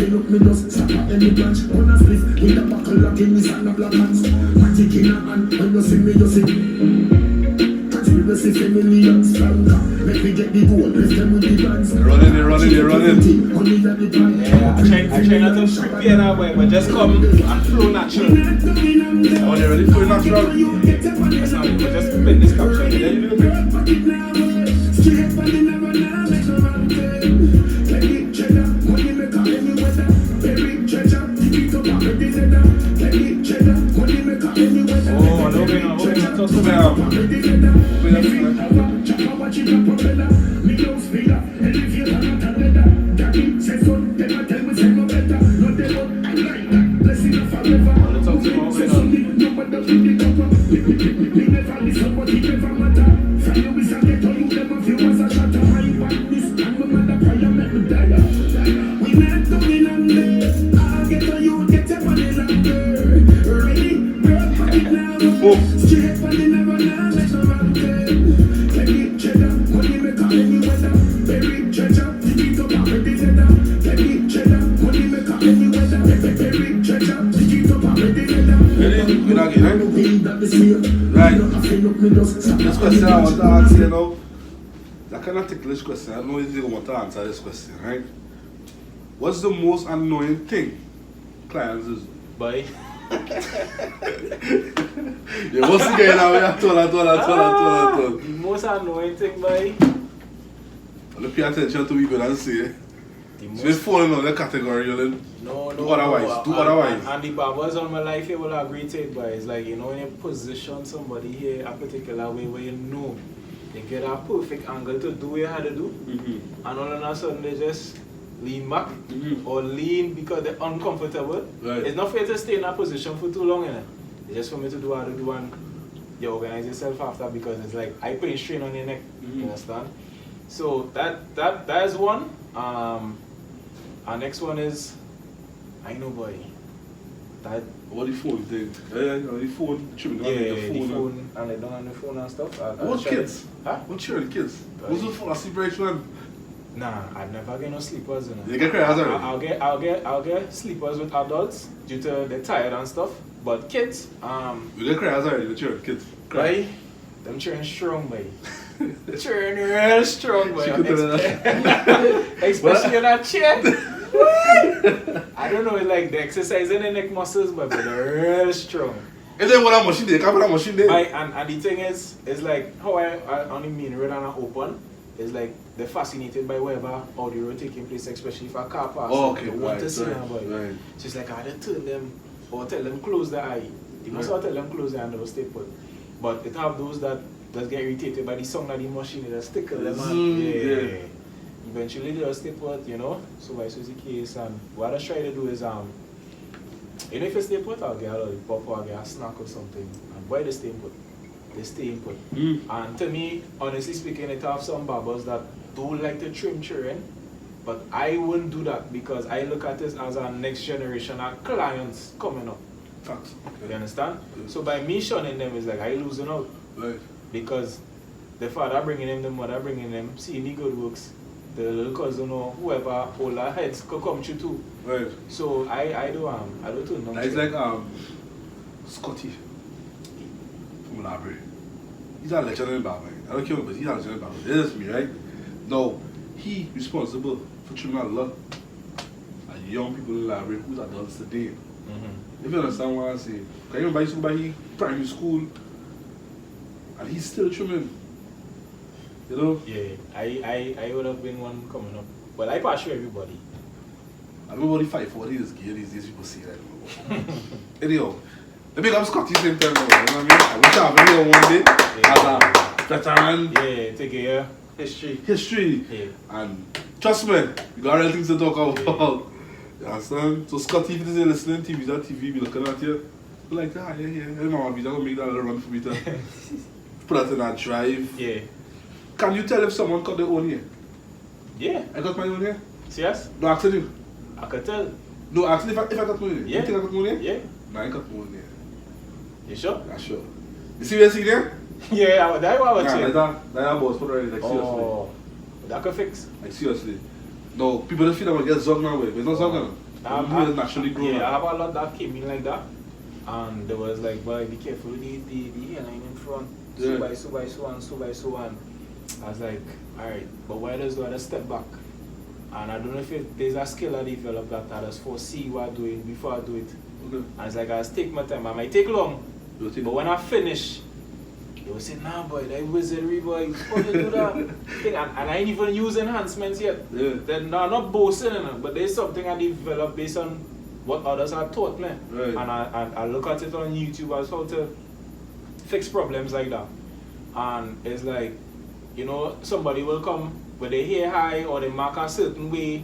fill up me dust. Stop at any branch, on a split. With a buckle lock in his hand, a black hands. Matic in a hand, when you see me, you see. Conspiracy family and stronger. Make me get the gold, left them with the bands. They're running. Yeah, I try not to prepare that way, but just come and flow natural. Oh, they're ready for natural. Yes, now, but just spin this caption. Then you do it. Oh, no, we're not talking about. This question I want to ask you now, that kind of ticklish question, I don't know if you want to answer this question, right? What's the most annoying thing clients do? Bye. You must get now, yeah, told. The most annoying thing, boy. Let's pay attention to what you're going to say. So it's falling on the category, you know? No. Do otherwise. And the barbers on my life here will agree to it, but it's like, you know, when you position somebody here a particular way where you know they get a perfect angle to do what you had to do, and all of a sudden they just lean back or lean because they're uncomfortable. Right. It's not for you to stay in that position for too long, innit? It's just for me to do what I do and you organize yourself after because it's like I put a strain on your neck, you understand? So that is one. Our next one is I know boy. That What the phone thing? The phone, trimming the phone and they don't on the phone and stuff. What kids? Huh? What children kids? What's the phone asleep right now? Nah, I've never get no sleepers, you know. You get crazy already? I'll get sleepers with adults due to they're tired and stuff. But kids, You get crazy already, the children, kids. boy, them children strong, boy. The children real strong, boy. Especially in that chair. I don't know, it's like the exercising the neck muscles, but they're real strong. And then when I'm machine there, can't put a machine there. And the thing is, it's like how I only mean road and open. It's like they're fascinated by wherever audio road taking place, especially if a car passes. Oh, okay, they want right, to see them, boy. right. So it's like I had to turn them or tell them close the eye. You must not tell them close the eye and they'll stay put. But it have those that just get irritated by the sound of the machine, that stickle them and yeah. Eventually they'll stay put, you know. So vice versa the case, and what I try to do is you know, if you stay put, I'll get a lollipop or I'll get a snack or something. And why they stay put? They stay put. And to me, honestly speaking, it have some barbers that don't like to trim children, but I wouldn't do that because I look at this as a next generation of clients coming up. Facts. You understand? So by me shunning them, it's like I losing out. Right. Because the father bringing them, the mother bringing them, seeing the good works, the little cousin or whoever, all our heads could come through too. Right. So I do too. It's like Scotty from Library. He's a legendary barber. I don't care, but he's a legendary barber. This is me, right? Now, he responsible for trimming a lot of young people in the library who's adults today. If you understand what I say. Can you remember somebody primary school and he's still trimming? You know? Yeah, I would have been one coming up. Well, I pass through everybody. Everybody fight for these gay these days, people say that. Anyhow, let me come Scotty same time now, you know what I mean? I wish I have here one day as a veteran. Yeah, take a year. History. Yeah. And trust me, you got real things to talk about. You understand? So Scotty, if you're listening, TeamViza TV, be looking at you, be like, yeah. Hey, mama, Visa gonna make that little run for me to put that in a drive. Yeah. Can you tell if someone cut their own hair? Yeah. I got my own hair? Serious? No, asking you. I could tell. No, asking if I got my own hair. Yeah. You think I got my own hair? Yeah. No, I got my own hair. You sure? Yeah, sure. You see what you see there? Yeah, that's what I was Nah, saying. that boss put already, like seriously. Oh, that could fix. Like seriously. No, people don't feel I'm gonna get zog now, but it's not zog now. It's naturally grown. Yeah, I have a lot that came in like that. And there was like, boy, be careful with the hairline in front. So by so on. I was like, alright, but why does I step back? And I don't know if there's a skill I developed that I just foresee what I'm doing before I do it. Okay. And it's like I just take my time. I might take long. But when I finish, they will say, nah boy, that wizardry boy, how you do that thing? And I ain't even use enhancements yet. Yeah. Then I'm not boasting in it, but there's something I developed based on what others have taught me. Right. And I look at it on YouTube as how to fix problems like that. And it's like, you know, somebody will come with their hair high or they mark a certain way,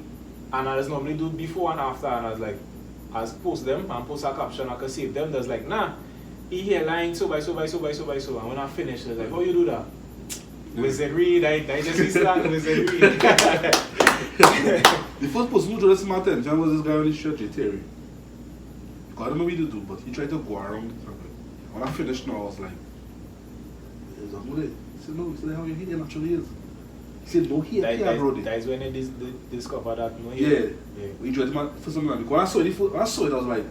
and I just normally do before and after, and I was like, I post them and post a caption, I can save them. There's like, nah, he hairline so by so. And when I finish, they're like, how you do that? Wizardry, I just use that wizardry. The first person who drew this my attention was this guy on the shirt, Terry. I don't know what to do, but he tried to go around. When I finished now, I was like, is that what it? He said, no, he said, how your hair naturally is. He said, no hair, brody. That is when they discovered that no Yeah. hair. He tried to for some man. When I saw it, I was like,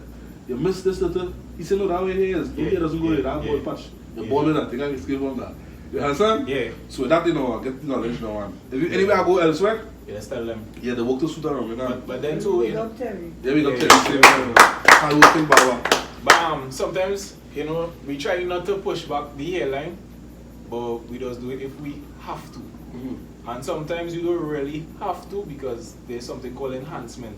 you missed this little. He said, no, that way it is. No hair doesn't go here, that bald patch. You're born with that thing, I can skip on that. You understand? Yeah. So with that, you know, I get the knowledge now. Anywhere I go elsewhere, Yeah, let's tell them. yeah, they walk to suit around, you know. But then too, you know. Terry. Yeah, we don't Yeah. tell you. I work in Baba. But sometimes, you know, we try not to push back the hairline, but we just do it if we have to. And sometimes you don't really have to because there's something called enhancement.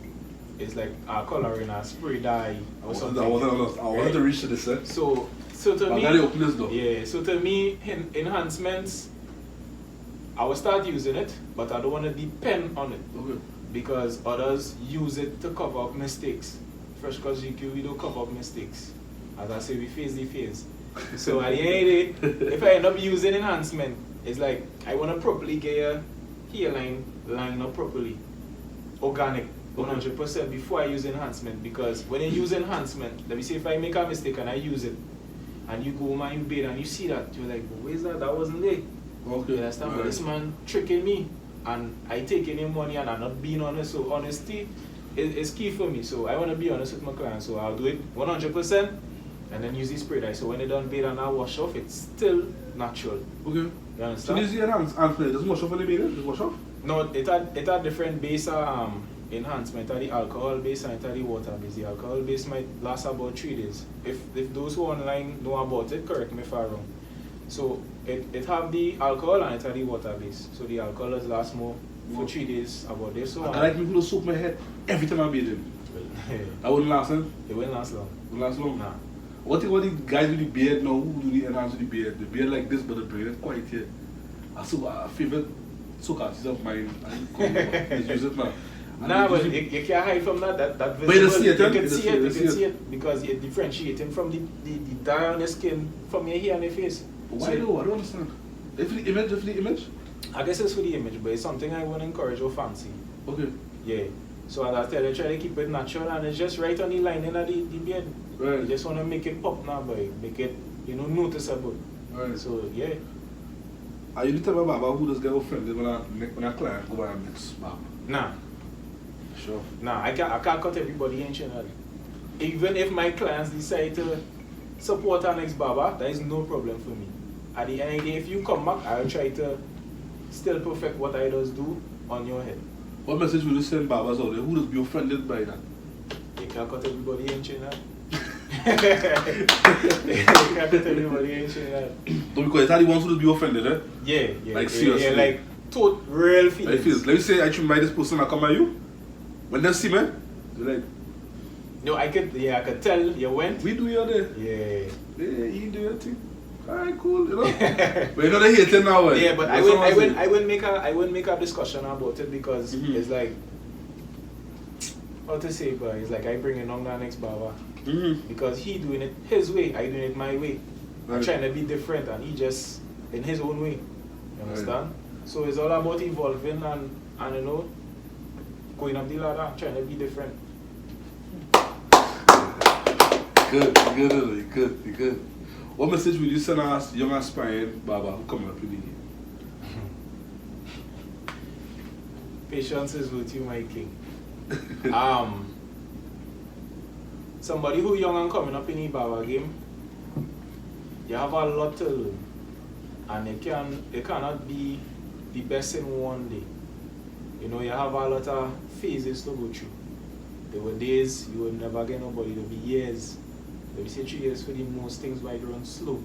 It's like a coloring, a spray dye or something. I wanted to reach to this, eh? So to I me, gotta open this door. yeah. So to me, enhancements, I will start using it, but I don't want to depend on it Okay. because others use it to cover up mistakes. Fresh Cause GQ, we don't cover up mistakes. As I say, we face the phase. So at the end of the day, if I end up using enhancement, it's like I want to properly get a hairline line up properly, organic, 100% before I use enhancement. Because when I use enhancement, let me say if I make a mistake and I use it, and you go home and you bathe and you see that, you're like, well, where's that? That wasn't there. Okay. You understand? But this man tricking me, and I taking him money and I'm not being honest. So honesty is key for me. So I want to be honest with my clients. So I'll do it 100%, and then use the spray dye. So when they done bathe and I wash off, it's still natural. Okay. You So understand? this is the enhancement. It doesn't wash off any baby? Does it wash off? No, it had different base enhancement. It had the alcohol base and it had the water base. The alcohol base might last about 3 days. If those who online know about it, correct me if I'm wrong. So it have the alcohol and it had the water base. So the alcohol does last more for 3 days about this. So I like me to soak my head every time I bathe him. That wouldn't last, eh? it won't last long. Wouldn't last long? Nah. What think about the guys with the beard now who do the enhance with the beard? The beard like this, but the brain is quite here. That's a favorite soak artist of mine. Let's use it now. And Nah, they but use it- you can't hide from that But you visible. see it, You eh? can You see see it, it, you you can see see it. it because you're differentiating from the dye on your skin from your hair and your face. Why So though? I don't understand. If the image? I guess it's for the image, but it's something I want to encourage or fancy. Okay. Yeah. So as I tell you, try to keep it natural and it's just right on the line in the beard. Right. You just want to make it pop now, boy. Make it, noticeable. Right. So, yeah. Are you tell my Baba who does get offended when a client go by and mix Baba? Nah. Sure. Nah, I can't cut everybody in channel. Even if my clients decide to support our next barber, that is no problem for me. At the end of the day, if you come back, I'll try to still perfect what I does do on your head. What message will you send Babas out there who does be offended by that? You can't cut everybody in channel. You can't cut everybody in channel. No, because it's not the ones who does be offended, eh? Yeah. Like, seriously. Yeah, like, real Like feelings. feels. Let me say I trim by this person I come at you. When they see me, they're like, No, I could tell you went. we do your day. Yeah. Yeah, you do your thing. Alright, cool, you know. But you know they hate it now, eh? Yeah, but I That's what I'm saying. wouldn't make a discussion about it because it's like, how to say, but it's like I bring in on the next barber because he doing it his way, I doing it my way. I'm Right. trying to be different and he just in his own way. You understand? So it's all about evolving and going up the ladder, trying to be different. Good. What message will you send us young aspiring Baba who coming up in the game? Patience is with you, my king. somebody who young and coming up in the barber game, you have a lot to learn. And you cannot be the best in one day. You know, you have a lot of phases to go through. There were days you would never get nobody, there will be years. There will be 3 years for the most things might run slow.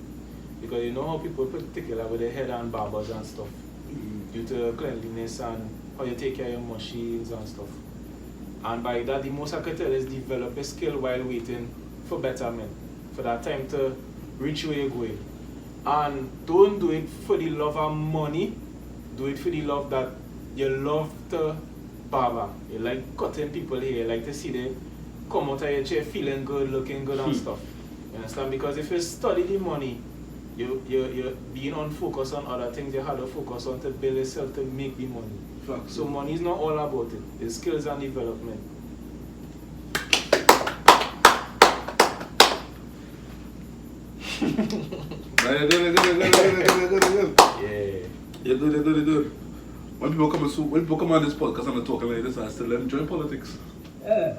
Because you know how people particular with their head and barbers and stuff. Due to cleanliness and how you take care of your machines and stuff. And by that, the most I could tell is develop a skill while waiting for betterment. For that time to reach where you're going. And don't do it for the love of money. Do it for the love that you love to barber. You like cutting people here. You like to see them come out of your chair feeling good, looking good and stuff. You understand? Because if you study the money, you're being unfocused on other things you had to focus on to build yourself to make the money. Facts. So money is not all about it. It's skills and development. Good. Yeah. You're good. When people come on this podcast and I'm talking like this, I still let them join politics. Yeah.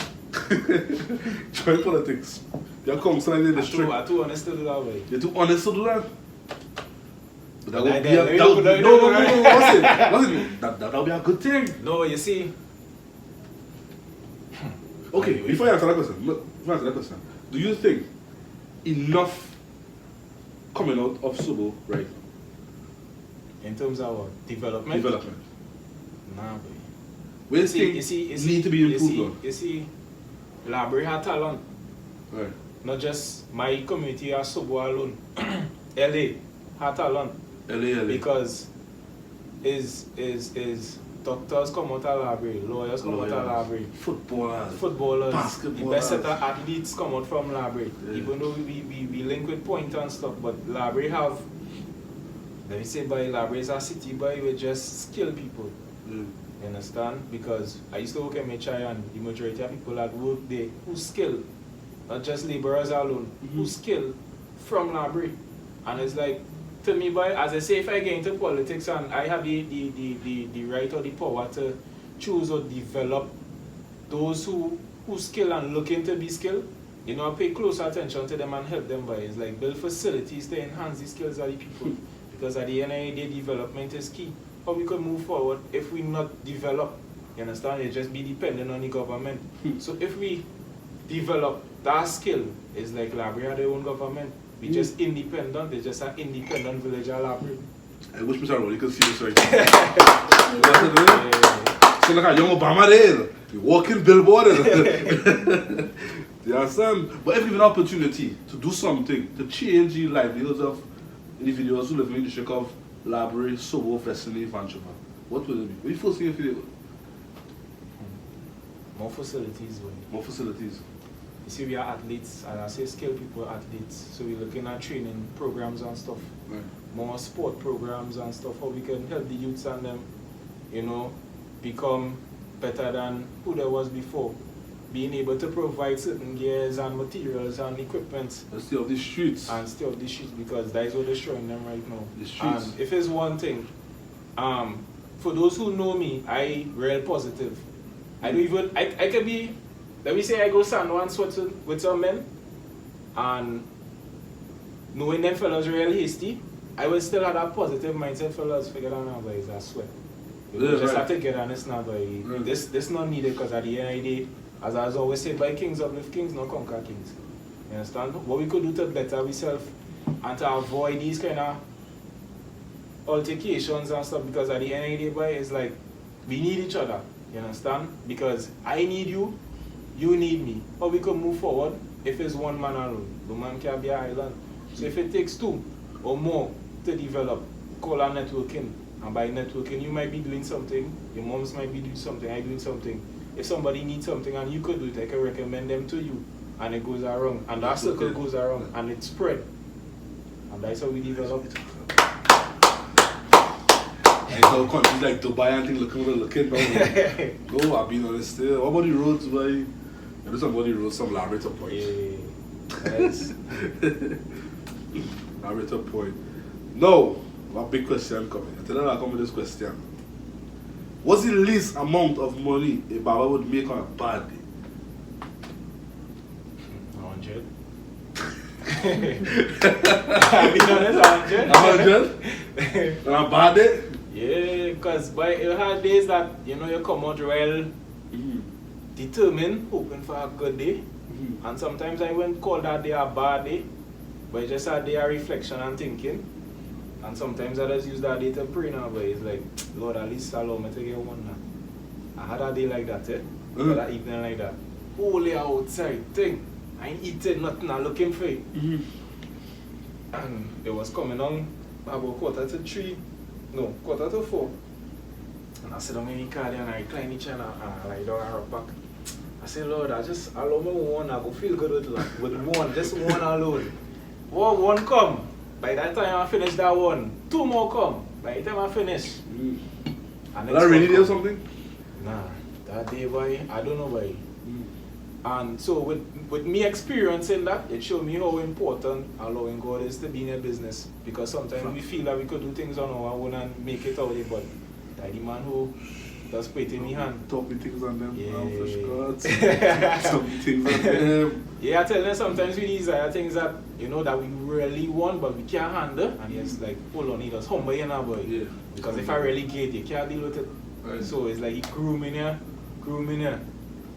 Join politics. You're constantly in the street. I'm too honest to do that way. You're too honest to do that. But that would be No, a that'll be a good thing. No, you see. Okay, before I answer that question, do you think enough coming out of Subo right now? In terms of what? Development? Nah, boy. Where do you think need to be improved on? You see, library has talent. Right. Not just my community as Subo alone. LA has talent. LA. Because is doctors come out of library, lawyers come out of library, footballers, basketballers, the best set of athletes come out from library. Yeah. Even though we link with point and stuff, but library have, let me say by library is a city boy with just skilled people. You understand? Because I used to work at MHI and the majority of people that work there who skilled, not just laborers alone, who skilled from library. And it's like, to me, boy, as I say, if I get into politics and I have the right or the power to choose or develop those who skill and looking to be skilled, you know, I pay close attention to them and help them, boy. It's like build facilities to enhance the skills of the people. Because at the end of the day, development is key. How we can move forward if we not develop, you understand? It just be dependent on the government. So if we develop that skill, it's like library have their own government. We just independent, it's just an independent village library. I wish Mr. Ronnie could see this right now. So like a young Obama there, you walking billboard. You understand? But if given an opportunity to do something, to change the livelihoods of individuals who live in the district of Library, Subo, Vesely, Vancouver, what will it be? What do you first thing you feel? More facilities. More facilities. You see, we are athletes, and I say skilled people athletes. So we're looking at training programs and stuff. Right. More sport programs and stuff, how we can help the youths and them, you know, become better than who there was before. Being able to provide certain gears and materials and equipment. And stay off the streets. And stay off the streets, because that is what they're showing them right now. The streets. And if it's one thing, for those who know me, I real positive. I don't even, I can be, let me say I go stand one sweat with some men, and knowing them fellas real hasty, I will still have that positive mindset. Fellas figure out now, boys, I sweat. You just have to get honest now, boy. This not needed, because at the end of the day, as I always say, by kings uplift kings, not conquer kings. You understand? What we could do to better ourselves and to avoid these kind of altercations and stuff, because at the end of the day, boy, it's like we need each other. You understand? Because I need you, you need me. How we can move forward if it's one man alone? The man can't be an island. So if it takes two or more to develop, call our networking. And by networking, you might be doing something, your moms might be doing something, I doing something. If somebody needs something and you could do it, I can recommend them to you. And it goes around. And that circle goes around. And it spread. And that's how we develop. And so countries like Dubai and things looking down. Go, I've been on this still. What about the roads, boy? Maybe somebody wrote some laboratory points. Yeah. Yes. Laboratory point. No, a big question coming. I tell you I come with this question. What's the least amount of money a barber would make on a bad day? 100. I'll be honest, 100. 100? On a bad day? Yeah, because by you had days that you know you come out well determined, hoping for a good day. And sometimes I wouldn't call that day a bad day, but it's just a day of reflection and thinking. And sometimes I just use that day to pray now, but it's like, Lord, at least allow me to get one now. I had a day like that, that evening like that. Only outside thing. I ain't eating nothing, I'm looking for it. And it was coming on about 3:45. No, 4:45. And I said, I'm in the car and I recline each and I lie down and rock back. I said, Lord, I just allow me one, I go feel good with one, just one alone. One come. By that time I finish that one, 2 more come. By the time I finish. And that rainy day or something? Nah, that day, boy, I don't know, boy. And so with me experiencing that, it showed me how important allowing God is to be in a business. Because sometimes we feel that we could do things on our own and make it out there, but like the man who does put it in his hand. Talking things on them, fish gods. Some things on them. Yeah, I tell them sometimes we desire things that, you know, that we really want, but we can't handle. And it's like, hold on, he does humble you now, boy. Yeah. Because if I really get it, you can't deal with it. Right. So it's like he grooming you.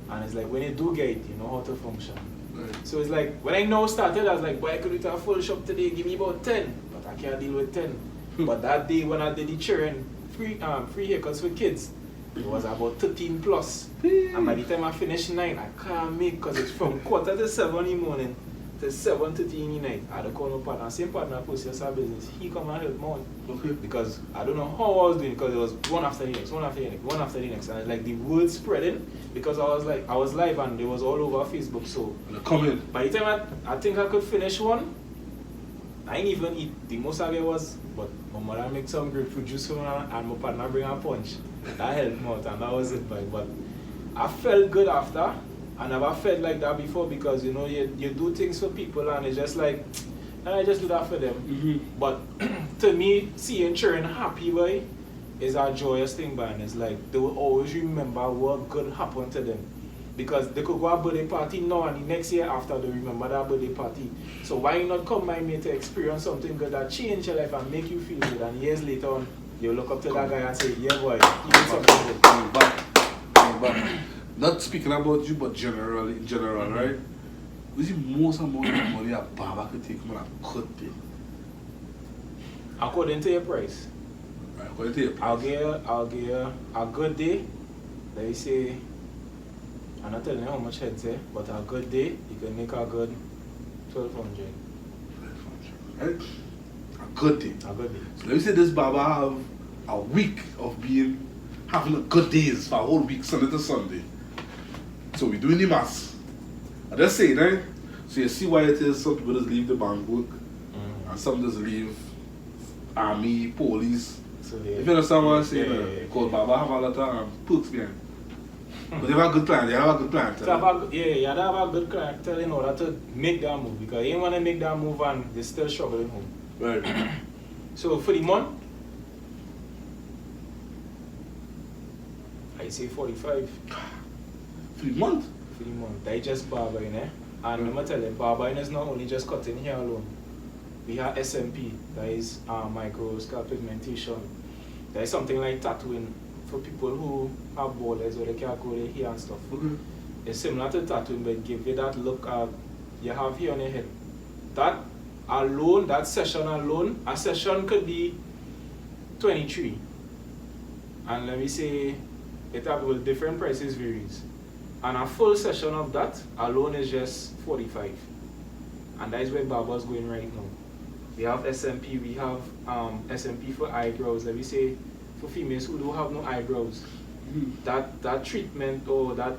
And it's like when you do get it, you know how to function. Right. So it's like when I now started, I was like, boy, I could do a full shop today, give me about 10, but I can't deal with 10. But that day when I did the children free haircuts for kids, it was about 13 plus. And by the time I finished 9, I can't make, because it's from 7:15 in the morning to 7:30 in the night. I had to call my partner, same partner post your business. He come and help me out. Okay. Because I don't know how I was doing, because it was one after the next. And it's like the word spreading, because I was live and it was all over Facebook. So by the time I think I could finish one, I didn't even eat. The most I get was, but my mother make some grapefruit juice for me and my partner bring a punch. That helped me out and that was it. But I felt good after. I never felt like that before, because you know you do things for people and it's just like, I just do that for them. But to me, seeing children happy, boy, is a joyous thing, man. It's like they will always remember what good happened to them. Because they could go a birthday party now and the next year after they remember that birthday party. So why not come by me to experience something good that change your life and make you feel good, and years later on you look up to that guy and say, yeah boy, you did something good. But not speaking about you, but in general, right? What's the most amount of money a barber could take when a cut pay? According to your price. Right, according to your price. I'll give you a good day. Let me say, I'm not telling you how much head say, but a good day, you can make a good 1,200. Right? A good day. A good day. So let me say this barber have a week of having a good days for a whole week, Sunday to Sunday. So we're doing the maths. I just say, right? So you see why it is some people just leave the bank work, and some just leave army, police. So if you understand what I'm saying, because barber have a lot of perks behind. But they have a good plan, you have a good plan. You have a good clientele in order to make that move, because you ain't want to make that move and they're still struggling home. Right. So for the month, I say 45. For the month? For the month. They just barbering, And I'm going to tell you, barbering is not only just cutting hair alone. We have SMP, that is micro scalp pigmentation. There is something like tattooing for people who have baldheads or they can't grow their hair and stuff. It's similar to tattooing, but give you that look you have here on your head. That alone, that session alone, a session could be 23. And let me say, it have with different prices varies. And a full session of that alone is just 45. And that is where barber's going right now. We have SMP, we have SMP for eyebrows. Let me say, for females who don't have no eyebrows, that treatment or that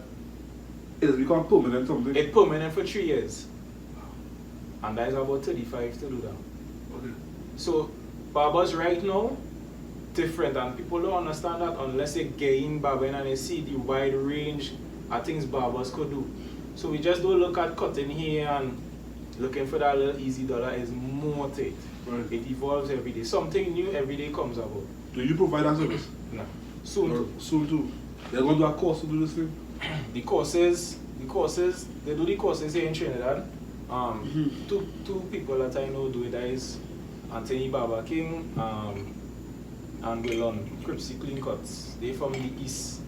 it's become permanent something. It's permanent for 3 years. And that is about 35 to do that. Okay. So barbers right now different, and people don't understand that unless they get in barbering and they see the wide range of things barbers could do. So we just don't look at cutting here and looking for that little easy dollar. Is more to it. Right. It evolves every day. Something new every day comes about. Do you provide that service? No. Soon too. They're going to do a course to do this thing? The courses, they do the courses here in Trinidad, Two people that I know do it. That is Anthony Baba King and Willon Cripsy Clean Cuts. They from the east,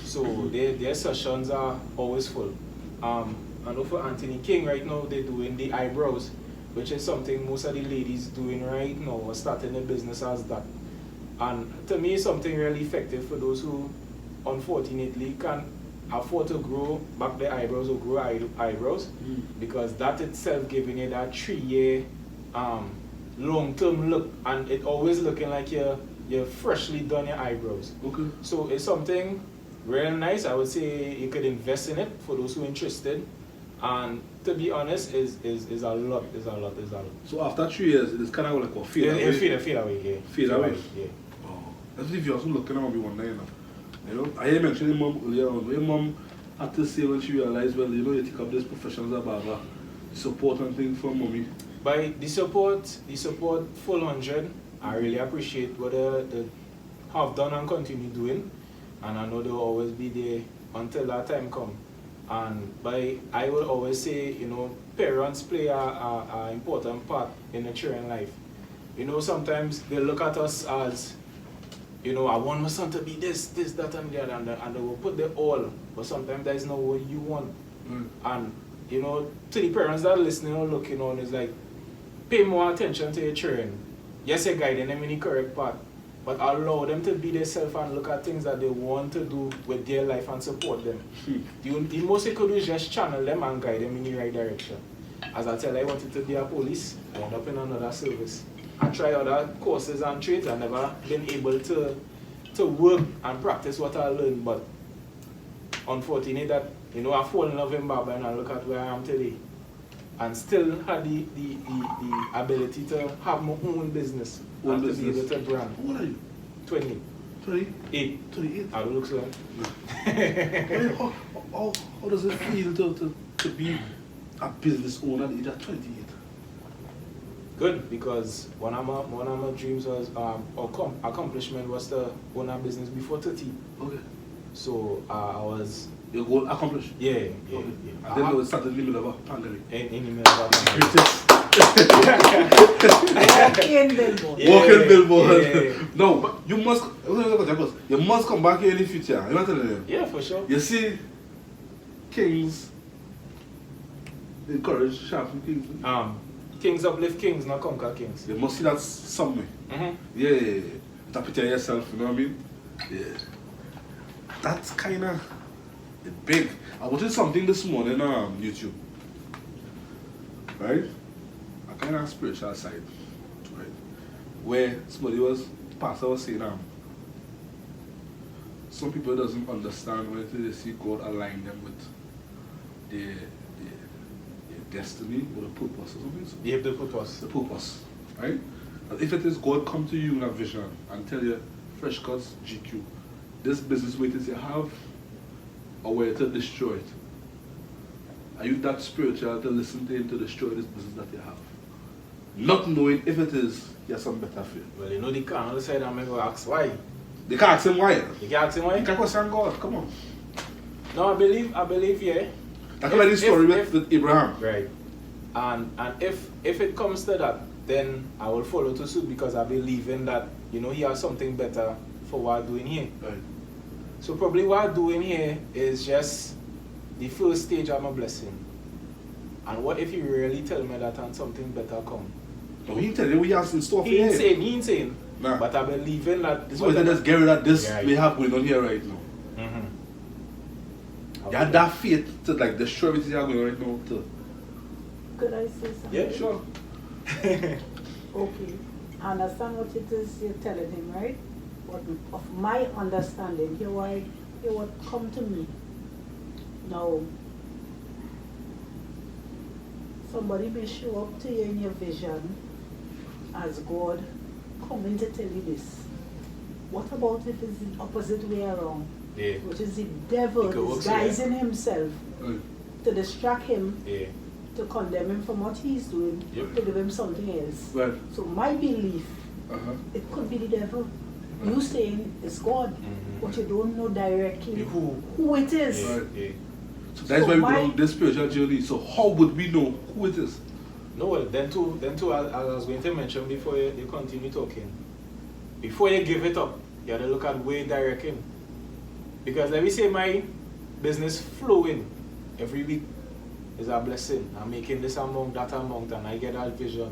so their sessions are always full. And for Anthony King right now, they're doing the eyebrows, which is something most of the ladies doing right now, or starting a business as that. And to me, it's something really effective for those who unfortunately can't afford to grow back their eyebrows or grow eyebrows, because that itself giving you that 3-year long-term look, and it always looking like you're freshly done your eyebrows. Okay. So it's something real nice. I would say you could invest in it for those who are interested. And to be honest, is a lot. So after 3 years, it's kind of like a fade away. Fade away, yeah. Fade away. Yeah. Oh, that's if you're also looking at me one day, you know. I hear mentioned your mom earlier on. Your mom had to say when she realized, well, you know, you take up this profession as a barber, support and things from mommy. By the support full 100. I really appreciate what they have done and continue doing, and I know they'll always be there until that time comes. And I will always say, you know, parents play a important part in a children's life. You know, sometimes they look at us as, you know, I want my son to be this, that, and the other, and they will put their all, but sometimes that is not what you want. And, you know, to the parents that are listening or looking on, is like, pay more attention to your children. Yes, you're guiding them in the correct path, but allow them to be themselves and look at things that they want to do with their life and support them. The most you could do is just channel them and guide them in the right direction. As I tell, I wanted to be a police, I ended up in another service. I tried other courses and trades, I never been able to work and practice what I learned, but unfortunately that, you know, I fall in love in barber and I look at where I am today. And still had the ability to have my own business. And to be able to brand. What are you? 20. 28? 28? I don't look so. How does it feel to be a business owner at the age of 28? Good, because one of my dreams was, accomplishment was to own a business before 30. Okay. So I was... Your goal accomplished? Yeah. Okay. And then it started in the middle of a pandemic. In the middle of a pandemic. Walking billboard. Walking billboard. Yeah. No, but you must come back here in the future. You know what I'm telling you? Yeah, for sure. You see, Kings encourage sharpen Kings. Kings uplift Kings, not conquer Kings. You must see that somewhere. Yeah. To picture yourself, you know what I mean? Yeah. That's kind of big. I watched something this morning on YouTube. Right? A kind of spiritual side. Right? Where the pastor was saying, some people doesn't understand when they see God align them with their destiny or the purpose or something. So Yeah, the purpose. the purpose, right? And if it is God come to you in a vision and tell you, fresh cuts, GQ, this business weight is you have, or where to destroy it. Are you that spiritual to listen to him to destroy this business that you have? Not knowing if it is, you have some better fear. Well, you know the can on the side, I'm going to ask why. They can't ask him why. You can ask him why? You can't question God, come on. No, I believe, yeah. That's like the story with Abraham. Right. And if it comes to that, then I will follow to suit, because I believe in that, you know, he has something better for what I'm doing here. Right. So probably what I'm doing here is just the first stage of my blessing. And what if you really tell me that and something better come? No, he tell you what he has in store for He you. ain't saying. Nah. But I believe in that. This is what they just get rid of this Right. we have going on here right now. You have that faith to like destroy everything you have going on right now too. Could I say something? Yeah, Sure. Okay. I understand what it is you're telling him, right? But of my understanding, here what come to me. Now, somebody may show up to you in your vision as God coming to tell you this. What about if it's the opposite way around? Yeah. Which is the devil It could work, disguising himself Right. to distract him, Yeah. to condemn him from what he's doing, Yep. to give him something else. Right. So my belief, Uh-huh. it could be the devil. You saying it's God, but you don't know directly Who? who it is. Right. Yeah. That's So why we my- do this spiritual journey. So how would we know who it is? No, well, then too, as I was going to mention before you continue talking, before you give it up, you have to look at where directing. Because let me say my business flowing every week is a blessing. I'm making this amount, that amount, and I get that vision.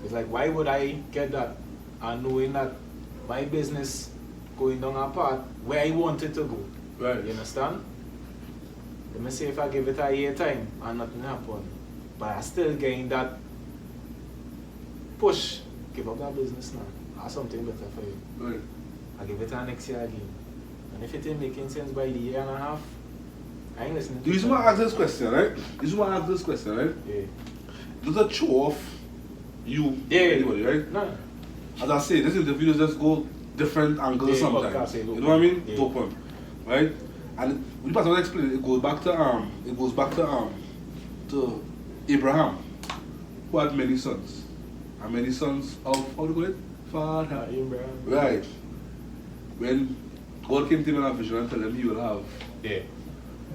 It's like, why would I get that and knowing that my business going down a path where I want it to go? Right. You understand? Let me say if I give it a year time and nothing happen, but I still gain that push, give up that business now. Have something better for you. Right. I give it a next year again. And if it ain't making sense by the year and a half, I ain't listening to The reason why I ask this question, right? The reason why I ask this question, right? Yeah. Does it show off you, Yeah. anybody, right? No. As I say, this interview just go different angles Yeah, sometimes. podcast, yeah, You know what I mean? yeah. Open, right? And we pass on explain it goes back to Abraham, who had many sons, and many sons of how do you call it? Father. Abraham. Right. When God came to him in a vision and told him he will have Yeah.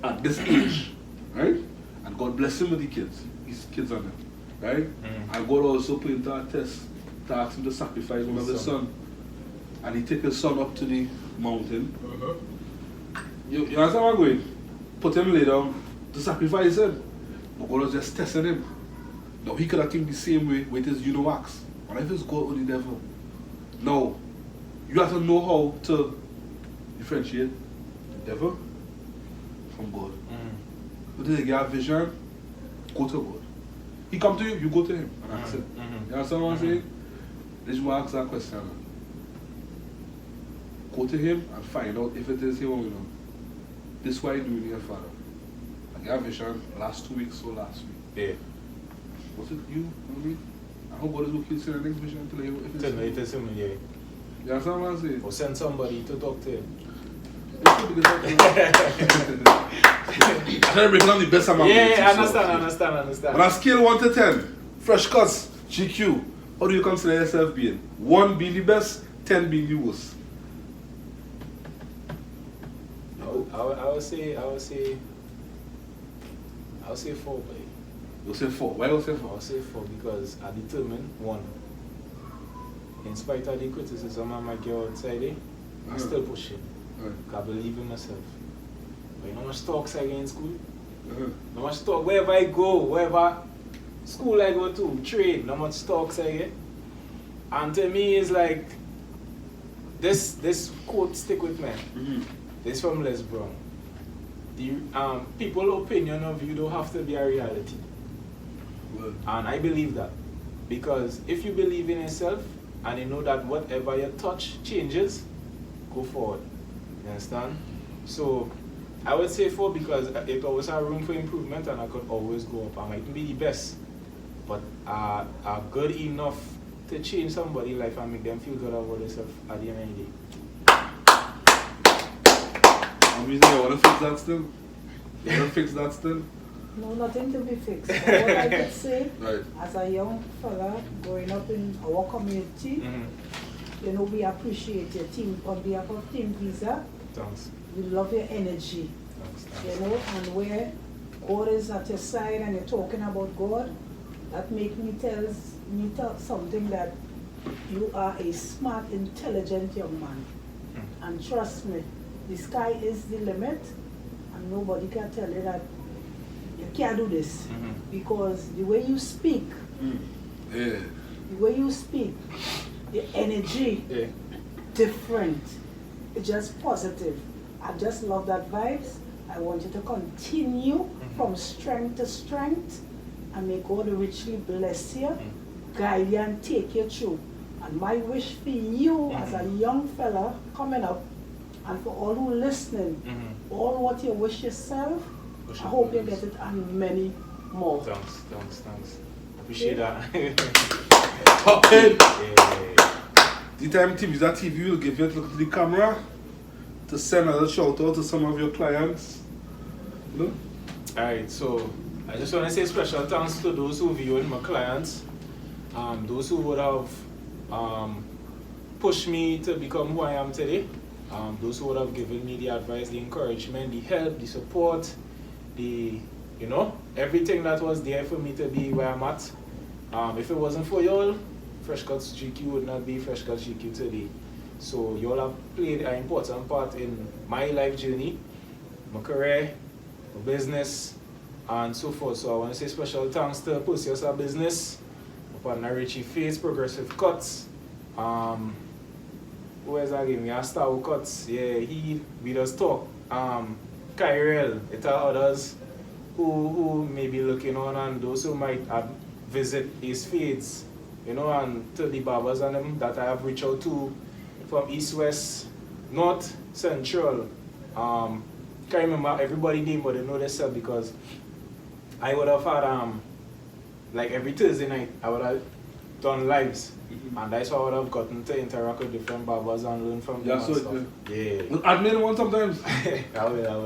at this age, right? And God blessed him with the kids, his kids on him, right? Mhm. And God also put him to a test to ask him to sacrifice one of his son. And he took his son up to the mountain. You understand where I'm going? Put him lay down to sacrifice him. But God was just testing him. Now he could have came the same way with his wax. What if it's God or the devil? No. You have to know how to differentiate the devil from God. But if you get a vision, go to God. He come to you, you go to him and ask him. You understand what I'm saying? This is why I ask that question. Go to him and find out if it is him or not. This is why you do it here, Father. I got a vision last 2 weeks or last week. Yeah. Was it you? I mean, I hope God is okay to see the next vision until you if it's Tell me him. it is him, yeah. You understand what I'm saying? Or send somebody to talk to him. I'm trying to break down the best of my ability, Yeah, so- understand. On a scale 1 to 10, fresh cuts, GQ, how do you consider yourself being? 1 being the best, 10 being the worst. I would say 4, boy. You'll say 4. Why you say I 4? would say 4 because I determined, 1, in spite of the criticism I might get outside it, I'm still pushing. I believe in myself. But you know how much talks I get in school? How much talk wherever I go, wherever school I go to, trade, how much talks I get. And to me it's like this quote stick with me. This from Les Brown. The people's opinion of you don't have to be a reality. Well, And I believe that. Because if you believe in yourself and you know that whatever you touch changes, go forward. You understand? So I would say 4 because it always has room for improvement and I could always go up. I mightn't be the best, but are good enough to change somebody's life and make them feel good about themselves at the end of the day. obviously, I want to fix that still. You want to fix that still? No, nothing to be fixed. But what I could say, Right. as a young fella growing up in our community, you know, we appreciate your team. On behalf of TeamViza, Thanks. we love your energy, you know, and where God is at your side and you're talking about God, that makes me tell something that you are a smart, intelligent young man. And trust me, the sky is the limit and nobody can tell you that you can't do this. Because the way you speak, Yeah. the way you speak, the energy, Yeah. different. It's just positive. I just love that vibes. I want you to continue from strength to strength and may God richly bless you, guide you and take you through. And my wish for you as a young fella coming up and for all who listening, all what you wish yourself, I hope you get it and many more. Thanks. Appreciate that. Okay. Yeah. The time TeamViza TV will give you a look at the camera to send a shout out to some of your clients. You know? Alright, so I just want to say special thanks to those who viewed my clients, those who would have pushed me to become who I am today, those who would have given me the advice, the encouragement, the help, the support, you know, everything that was there for me to be where I'm at. If it wasn't for y'all, Fresh Cuts GQ would not be Fresh Cuts GQ today. So y'all have played an important part in my life journey, my career, my business, and so forth. So I want to say special thanks to Perseus Business, my partner Richie Face, Progressive Cuts. Who else again? We have Star Cuts. Yeah, we just talk. Kyrell, it are others who may be looking on, and those who might visit his feeds, you know, and to the barbers and them that I have reached out to from East, West, North, Central. Can't remember everybody name, but they know themselves because I would have had like every Thursday night I would have done lives. And that's how I would have gotten to interact with different barbers and learn from them and stuff. Yeah. Admin one sometimes. I will. I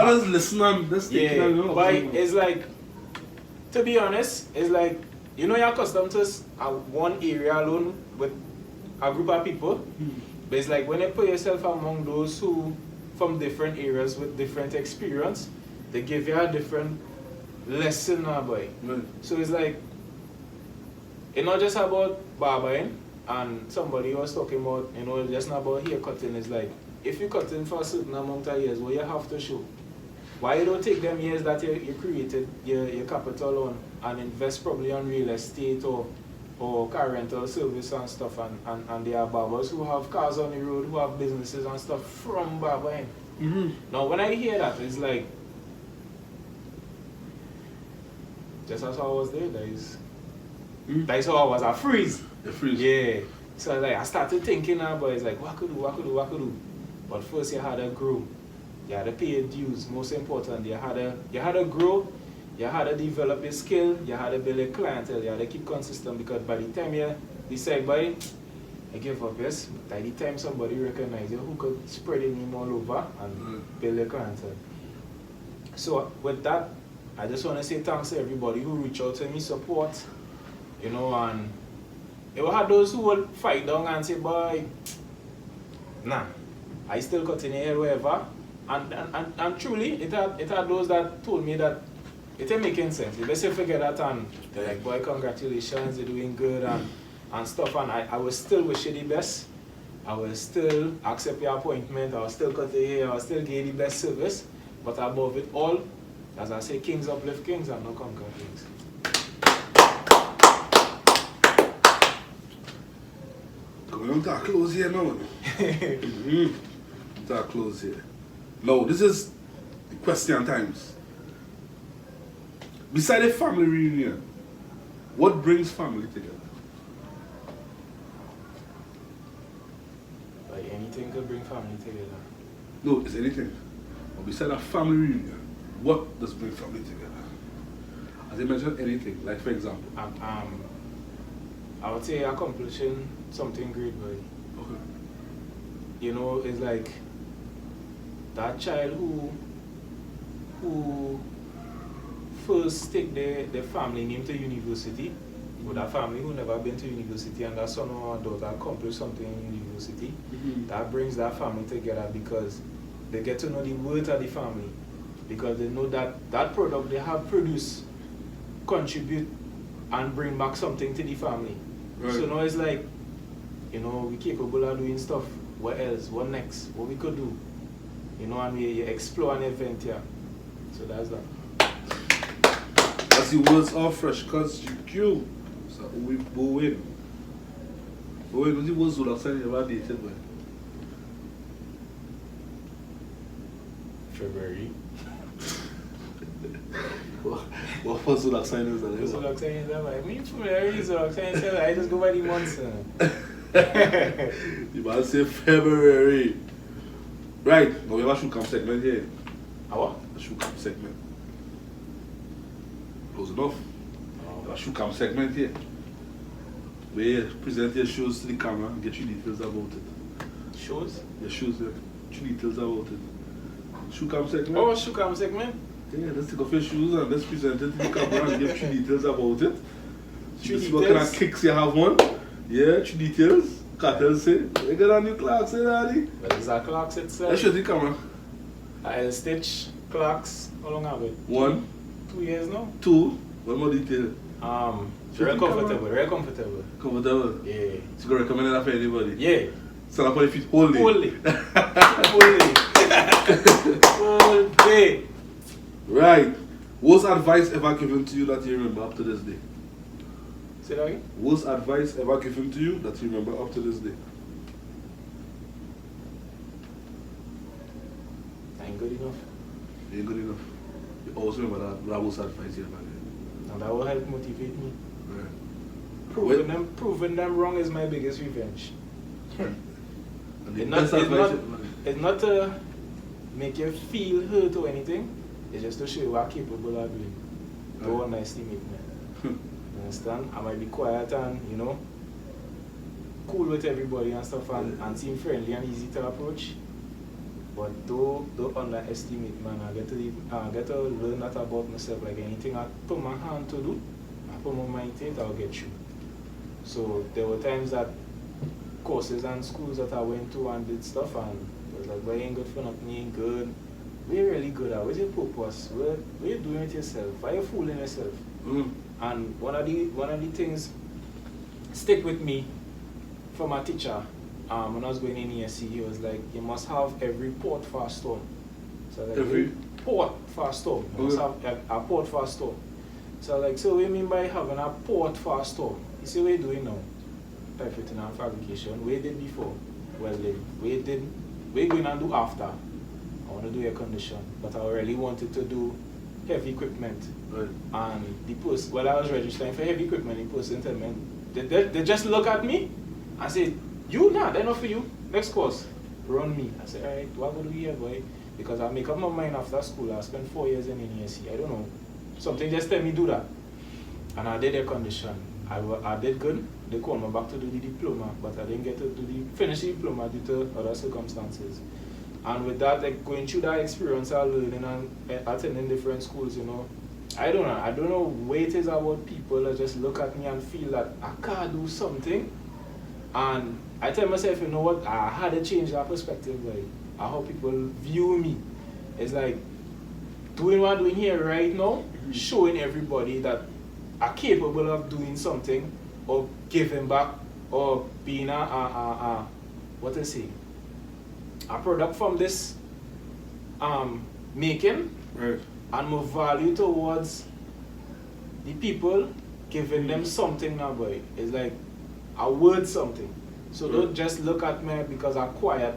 was listening. Yeah, but it's like, to be honest, it's like, you know, you're accustomed to one area alone with a group of people. But it's like when you put yourself among those who from different areas with different experience, they give you a different lesson, boy. So it's like, it's not just about barbering, and somebody was talking about, you know, just not about hair cutting. It's like, if you cutting for a certain amount of years, what you have to show. Why you don't take them years that you created your capital on and invest probably on real estate or car rental service and stuff, and there are barbers who have cars on the road, who have businesses and stuff from barbering. Now when I hear that, it's like, just as how I was there, that is how I was a freeze. A freeze. Yeah. So like I started thinking now, but it's like what could do. But first you had to grow. You had to pay your dues. Most important, you had to grow. You had to develop your skill. You had to build a clientele. You had to keep consistent, because by the time you decide, boy, I give up, yes. By the time somebody recognize you, who could spread your name all over and build a clientele. So with that, I just want to say thanks to everybody who reached out to me, support. You know, and you had those who will fight down and say, boy, nah, I still continue here, wherever. And truly, it had those that told me that it ain't making sense. You basically forget that, and they're like, boy, congratulations, you're doing good and stuff. And I will still wish you the best. I will still accept your appointment. I will still cut your hair. I will still give you the best service. But above it all, as I say, kings uplift kings and not conquer kings. We're going to close here now. Close here. Now, this is the question times. Beside a family reunion, what brings family together? Like anything could bring family together. No, it's anything. But beside a family reunion, what does bring family together? As I mentioned, anything. Like, for example, I would say accomplishing something great, boy. okay. You know, it's like that child who first take their family name to university, or that family who never been to university, and that son or daughter accomplish something in university, that brings that family together, because they get to know the worth of the family, because they know that that product they have produced contribute and bring back something to the family. Right. So now it's like, you know, we're capable of doing stuff. What else? What next? What we could do? You know, and we explore an event here. So that's that. That's the words of Fresh Cuts GQ. So we go in. Go in. What's the words of the ever dated by? February. What was the sign is that? What's the sign is that? I mean, February is the sign is that. I just go by the months. You might say February. Right, now we have a shoe cam segment here. A what? A shoe cam segment. Close enough. A shoe cam segment here. Where you present your shoes to the camera and get you details about it. Shoes? Your shoes, yeah. Get you details about it. Shoe cam segment. Oh, shoe cam segment? Yeah, let's take off your shoes and let's present it to the camera and give you details about it. True What kind of kicks you have on. Yeah, true details. Cartel say, you got a new Clarks, Daddy. But is that Clarks itself? Let's show the camera. I'll stitch. Clocks, how long have it? 1, 2 years now. 2, one more detail. Very comfortable, very comfortable. Comfortable? Yeah. So you can recommend that for anybody? Yeah. Stand up on your feet whole day? Whole day. Whole day. Right. Worst advice ever given to you that you remember up to this day? Say that again? Worst advice ever given to you that you remember up to this day? Ain't good enough. Ain't good enough. You always remember that worst advice you ever gave. And that will help motivate me. Right. Proving them wrong is my biggest revenge. And the It's not, best it's, advice not, it's not to make you feel hurt or anything. It's just to show you what I'm capable of doing. Don't underestimate me. You understand? I might be quiet and, you know, cool with everybody and stuff and seem friendly and easy to approach. But don't underestimate, man. I get to learn that about myself. Like anything I put my hand to do, I put my mind to it, I'll get through. So there were times that courses and schools that I went to and did stuff and it was like, well, you ain't good for nothing, you ain't good. What you really good at? What's your purpose? What you doing with yourself? Why you fooling yourself? And one of the things stick with me from my teacher when I was going in ESC, he was like, you must have every port for a storm. So like Every port for a storm. You must have a port for a storm. So like, so what do you mean by having a port for a storm? You see what you doing now? Pipe fitting and fabrication. What you did before? Well then, what you going to do after? I want to do air condition, but I really wanted to do heavy equipment. Right. And the person, while I was registering for heavy equipment, the person told me, they just look at me and say, you nah, they're not for you. Next course, run me. I said, alright, what am I going to do here, boy? Because I make up my mind after school. I spent 4 years in NESC. I don't know. Something just tell me do that. And I did air condition. I did good. They called me back to do the diploma, but I didn't get to finish the diploma due to other circumstances. And with that, like going through that experience of learning and attending different schools, you know, I don't know what it is about people that just look at me and feel that I can't do something. And I tell myself, you know what, I had to change that perspective, like how people view me. It's like doing what I'm doing here right now, showing everybody that I'm capable of doing something or giving back or being a product from this making, Right. and more value towards the people, giving them something now, boy. It's like I worth something. So don't just look at me because I'm quiet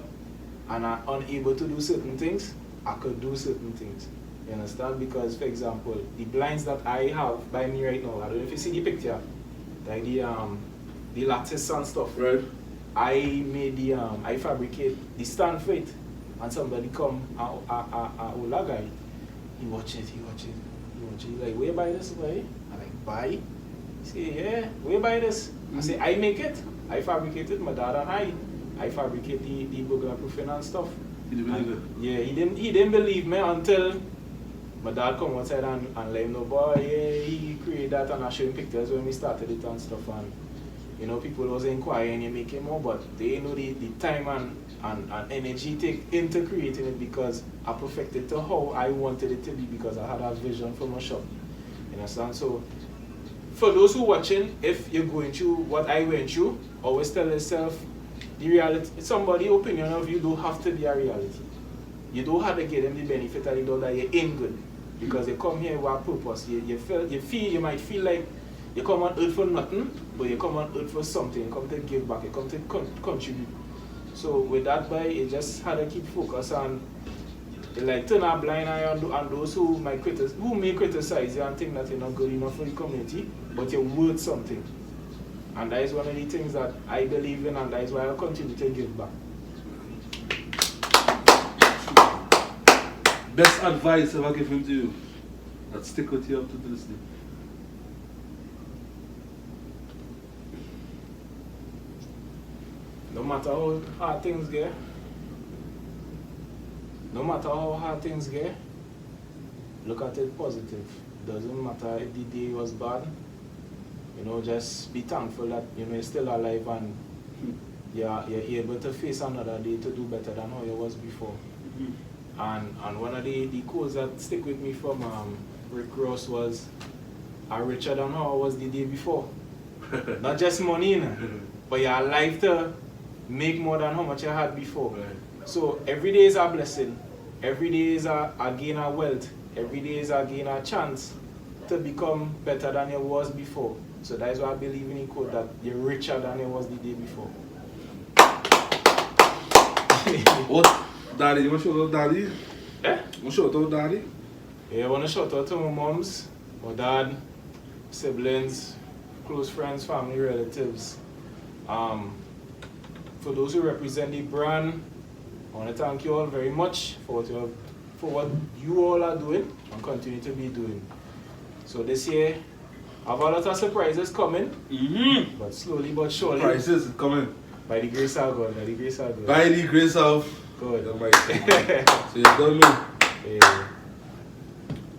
and I'm unable to do certain things. I could do certain things. You understand? Because, for example, the blinds that I have by me right now, I don't know if you see the picture, like the lattice and stuff. Right. I made I fabricate the stand for it, and somebody come, a older guy, he watch it, he's like, where you buy this, boy? I like, buy? He say, yeah, where you buy this? I say, I make it, I fabricate it, my dad and I fabricate the burglar proofing and stuff. He didn't believe it? Yeah, he didn't believe me until my dad come outside and let him know, boy, yeah, he created that, and I showed him pictures when we started it and stuff. And you know, people was inquiring, you make it more, but they know the time and energy take into creating it, because I perfected it to how I wanted it to be, because I had a vision for my shop. You understand? So for those who watching, if you're going through what I went through, always tell yourself the reality. Somebody's opinion of you don't have to be a reality. You don't have to give them the benefit of the doubt that you're in good, because you come here with a purpose. You might feel like you come on earth for nothing, but you come on earth for something. You come to give back, you come to contribute. So with that, boy, you just had to keep focus on, like, turn a blind eye on those who may criticize you and think that you're not good enough for the community, but you're worth something. And that is one of the things that I believe in, and that is why I'll continue to give back. Best advice ever given to you that stick with you up to this day? No matter how hard things get, look at it positive. Doesn't matter if the day was bad, you know, just be thankful that, you know, you're still alive and you're able to face another day to do better than how you was before. And one of the quotes that stick with me from Rick Ross was, "I richer than how I was the day before." Not just money, you know, but your life to make more than how much you had before. Right. So every day is a blessing. Every day is a gain of wealth. Every day is a gain of chance to become better than you was before. So that is why I believe in the quote that you're richer than you was the day before. What? Daddy, you want to shout out Daddy? Eh? You want to shout out Daddy? Yeah, I want to shout out to my moms, my dad, siblings, close friends, family, relatives. For those who represent the brand, I want to thank you all very much for what you all are doing and continue to be doing. So this year, I have a lot of surprises coming, but slowly but surely. Prices coming. By the grace of God, by the grace of God. By the grace of God. Almighty. So you done me. Yeah.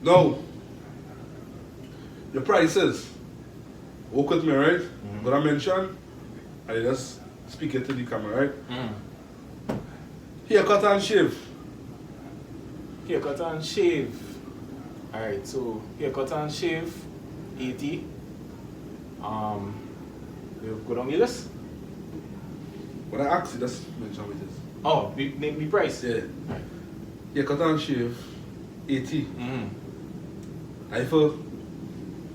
Now, your prices. Walk with me, right? Gonna mention, I just speak it to the camera, right? Haircut and shave. Haircut and shave. Alright, so haircut and shave, 80. We'll go down the list. When I ask you, just mention what it is. Oh, name the price. Yeah. Right. Haircut and shave, 80. Mm-hmm. I for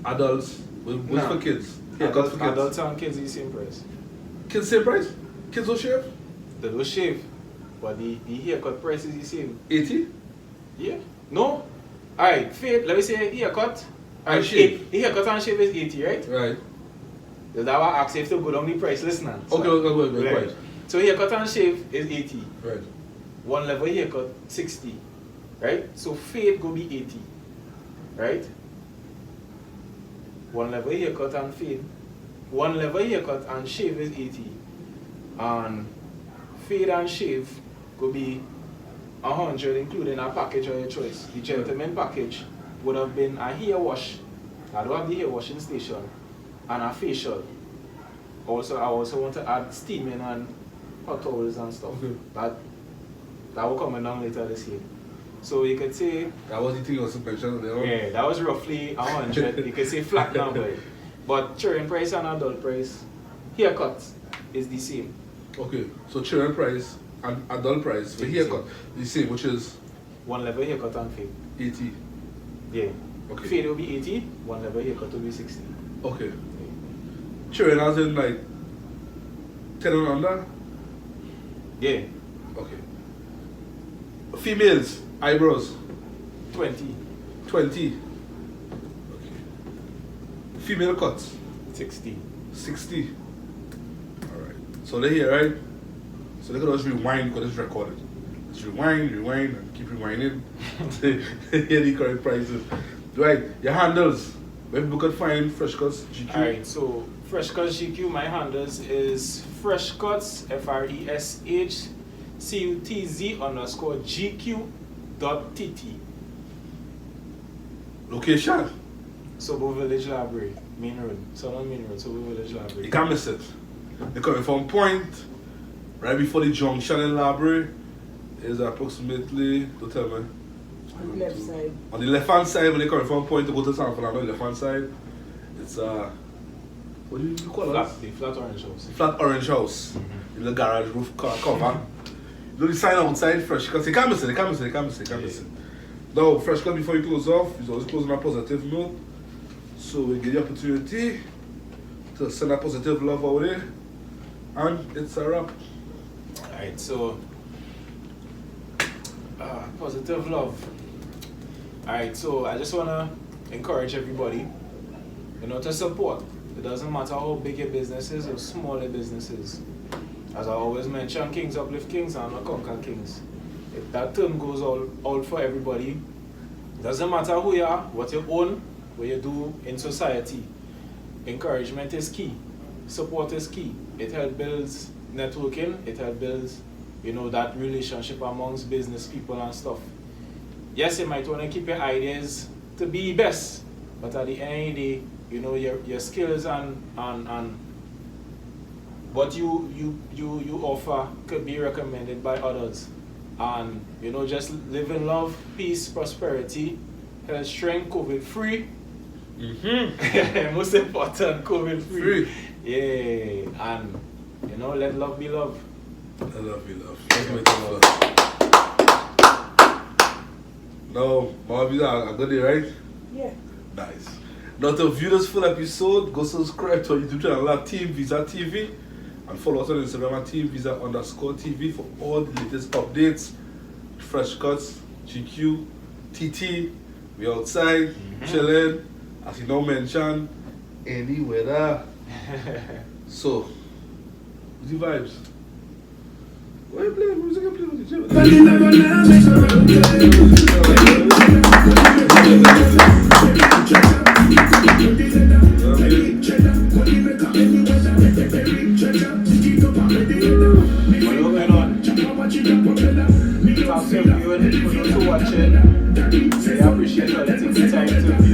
adults, what's for kids? Haircut for kids. Adults and kids is the same price. Kids same price? Kids don't shave? They don't shave, but the haircut price is the same. 80? Yeah. No? Alright, fade, let me say haircut. And shave. The haircut and shave is 80, right? Right. That's why I asked you if to go down the price list now. Okay, Right. So haircut and shave is 80. Right. One level haircut, 60. Right? So fade go be 80. Right? One level haircut and fade. One level haircut and shave is 80. And fade and shave go be 100, including a package of your choice. The gentleman package would have been a hair wash. I don't have the hair washing station. And a facial. Also, I also want to add steaming and hot towels and stuff. Okay. That will come down later this year. So you could say, That was the thing I was mentioning there. yeah, that was roughly 100. You could say flat number. But children price and adult price, haircut is the same. Okay, so children price and adult price for haircut the same, which is One level haircut and fade. 80. Yeah. Okay. Fade will be 80, one level haircut will be 60. Okay. Children as in like 10 and under? Yeah. Okay. Females, eyebrows, 20, 20. Okay. Female cuts, 60. 60. Alright. So they're here, right? So they can just rewind because it's recorded. Just rewind, and keep rewinding. Hear the correct prices. Right, your handles. Where people can find Fresh Cuts GQ. Alright, so Fresh Cuts GQ, my handles is Fresh Cuts, FRESHCUTZ_GQ.TT. Location. Sobo Village Library, Main Road, Southern Main Road, Sobo Village You Library. can't miss it. They're coming from Point, right before the junction in Library. Is approximately, don't tell me. On the left side. On the left hand side, when they come from Point to go to San Fernando, on the left hand side, it's what do you call it? The flat orange house. Flat orange house. In the garage roof cover. You know the sign outside, Fresh Cuts. You can't miss it, you can't miss it, you can't miss it, you can't miss it. Now, Fresh Cuts, before you close off, is always closing on a positive note. So we give you the opportunity to send a positive love our way. And it's a wrap. Alright, so positive love. Alright, so I just wanna encourage everybody, to support. It doesn't matter how big your business is or small your business is. As I always mention, kings uplift kings and not conquer kings. If that term goes all for everybody, doesn't matter who you are, what you own, what you do in society. Encouragement is key. Support is key. It helps build networking. It helps build, that relationship amongst business people and stuff. Yes, you might want to keep your ideas to be best, but at the end of the day, your skills and what you offer could be recommended by others. and you know, just live in love, peace, prosperity, health, strength, COVID free. Most important, COVID free. Yeah, and you know, let love be love. I love you, love. Now, Mama Visa, I got it right? Yeah. Nice. Now to view this full episode, go subscribe to our YouTube channel at TeamViza TV and follow us on Instagram at TeamViza_TV for all the latest updates, fresh cuts, GQ, TT. We outside, chilling, as you know mentioned, any weather. So, the vibes. Why you playing music? You play music. Thanks for viewing, for those who watching. I appreciate you taking the time to view.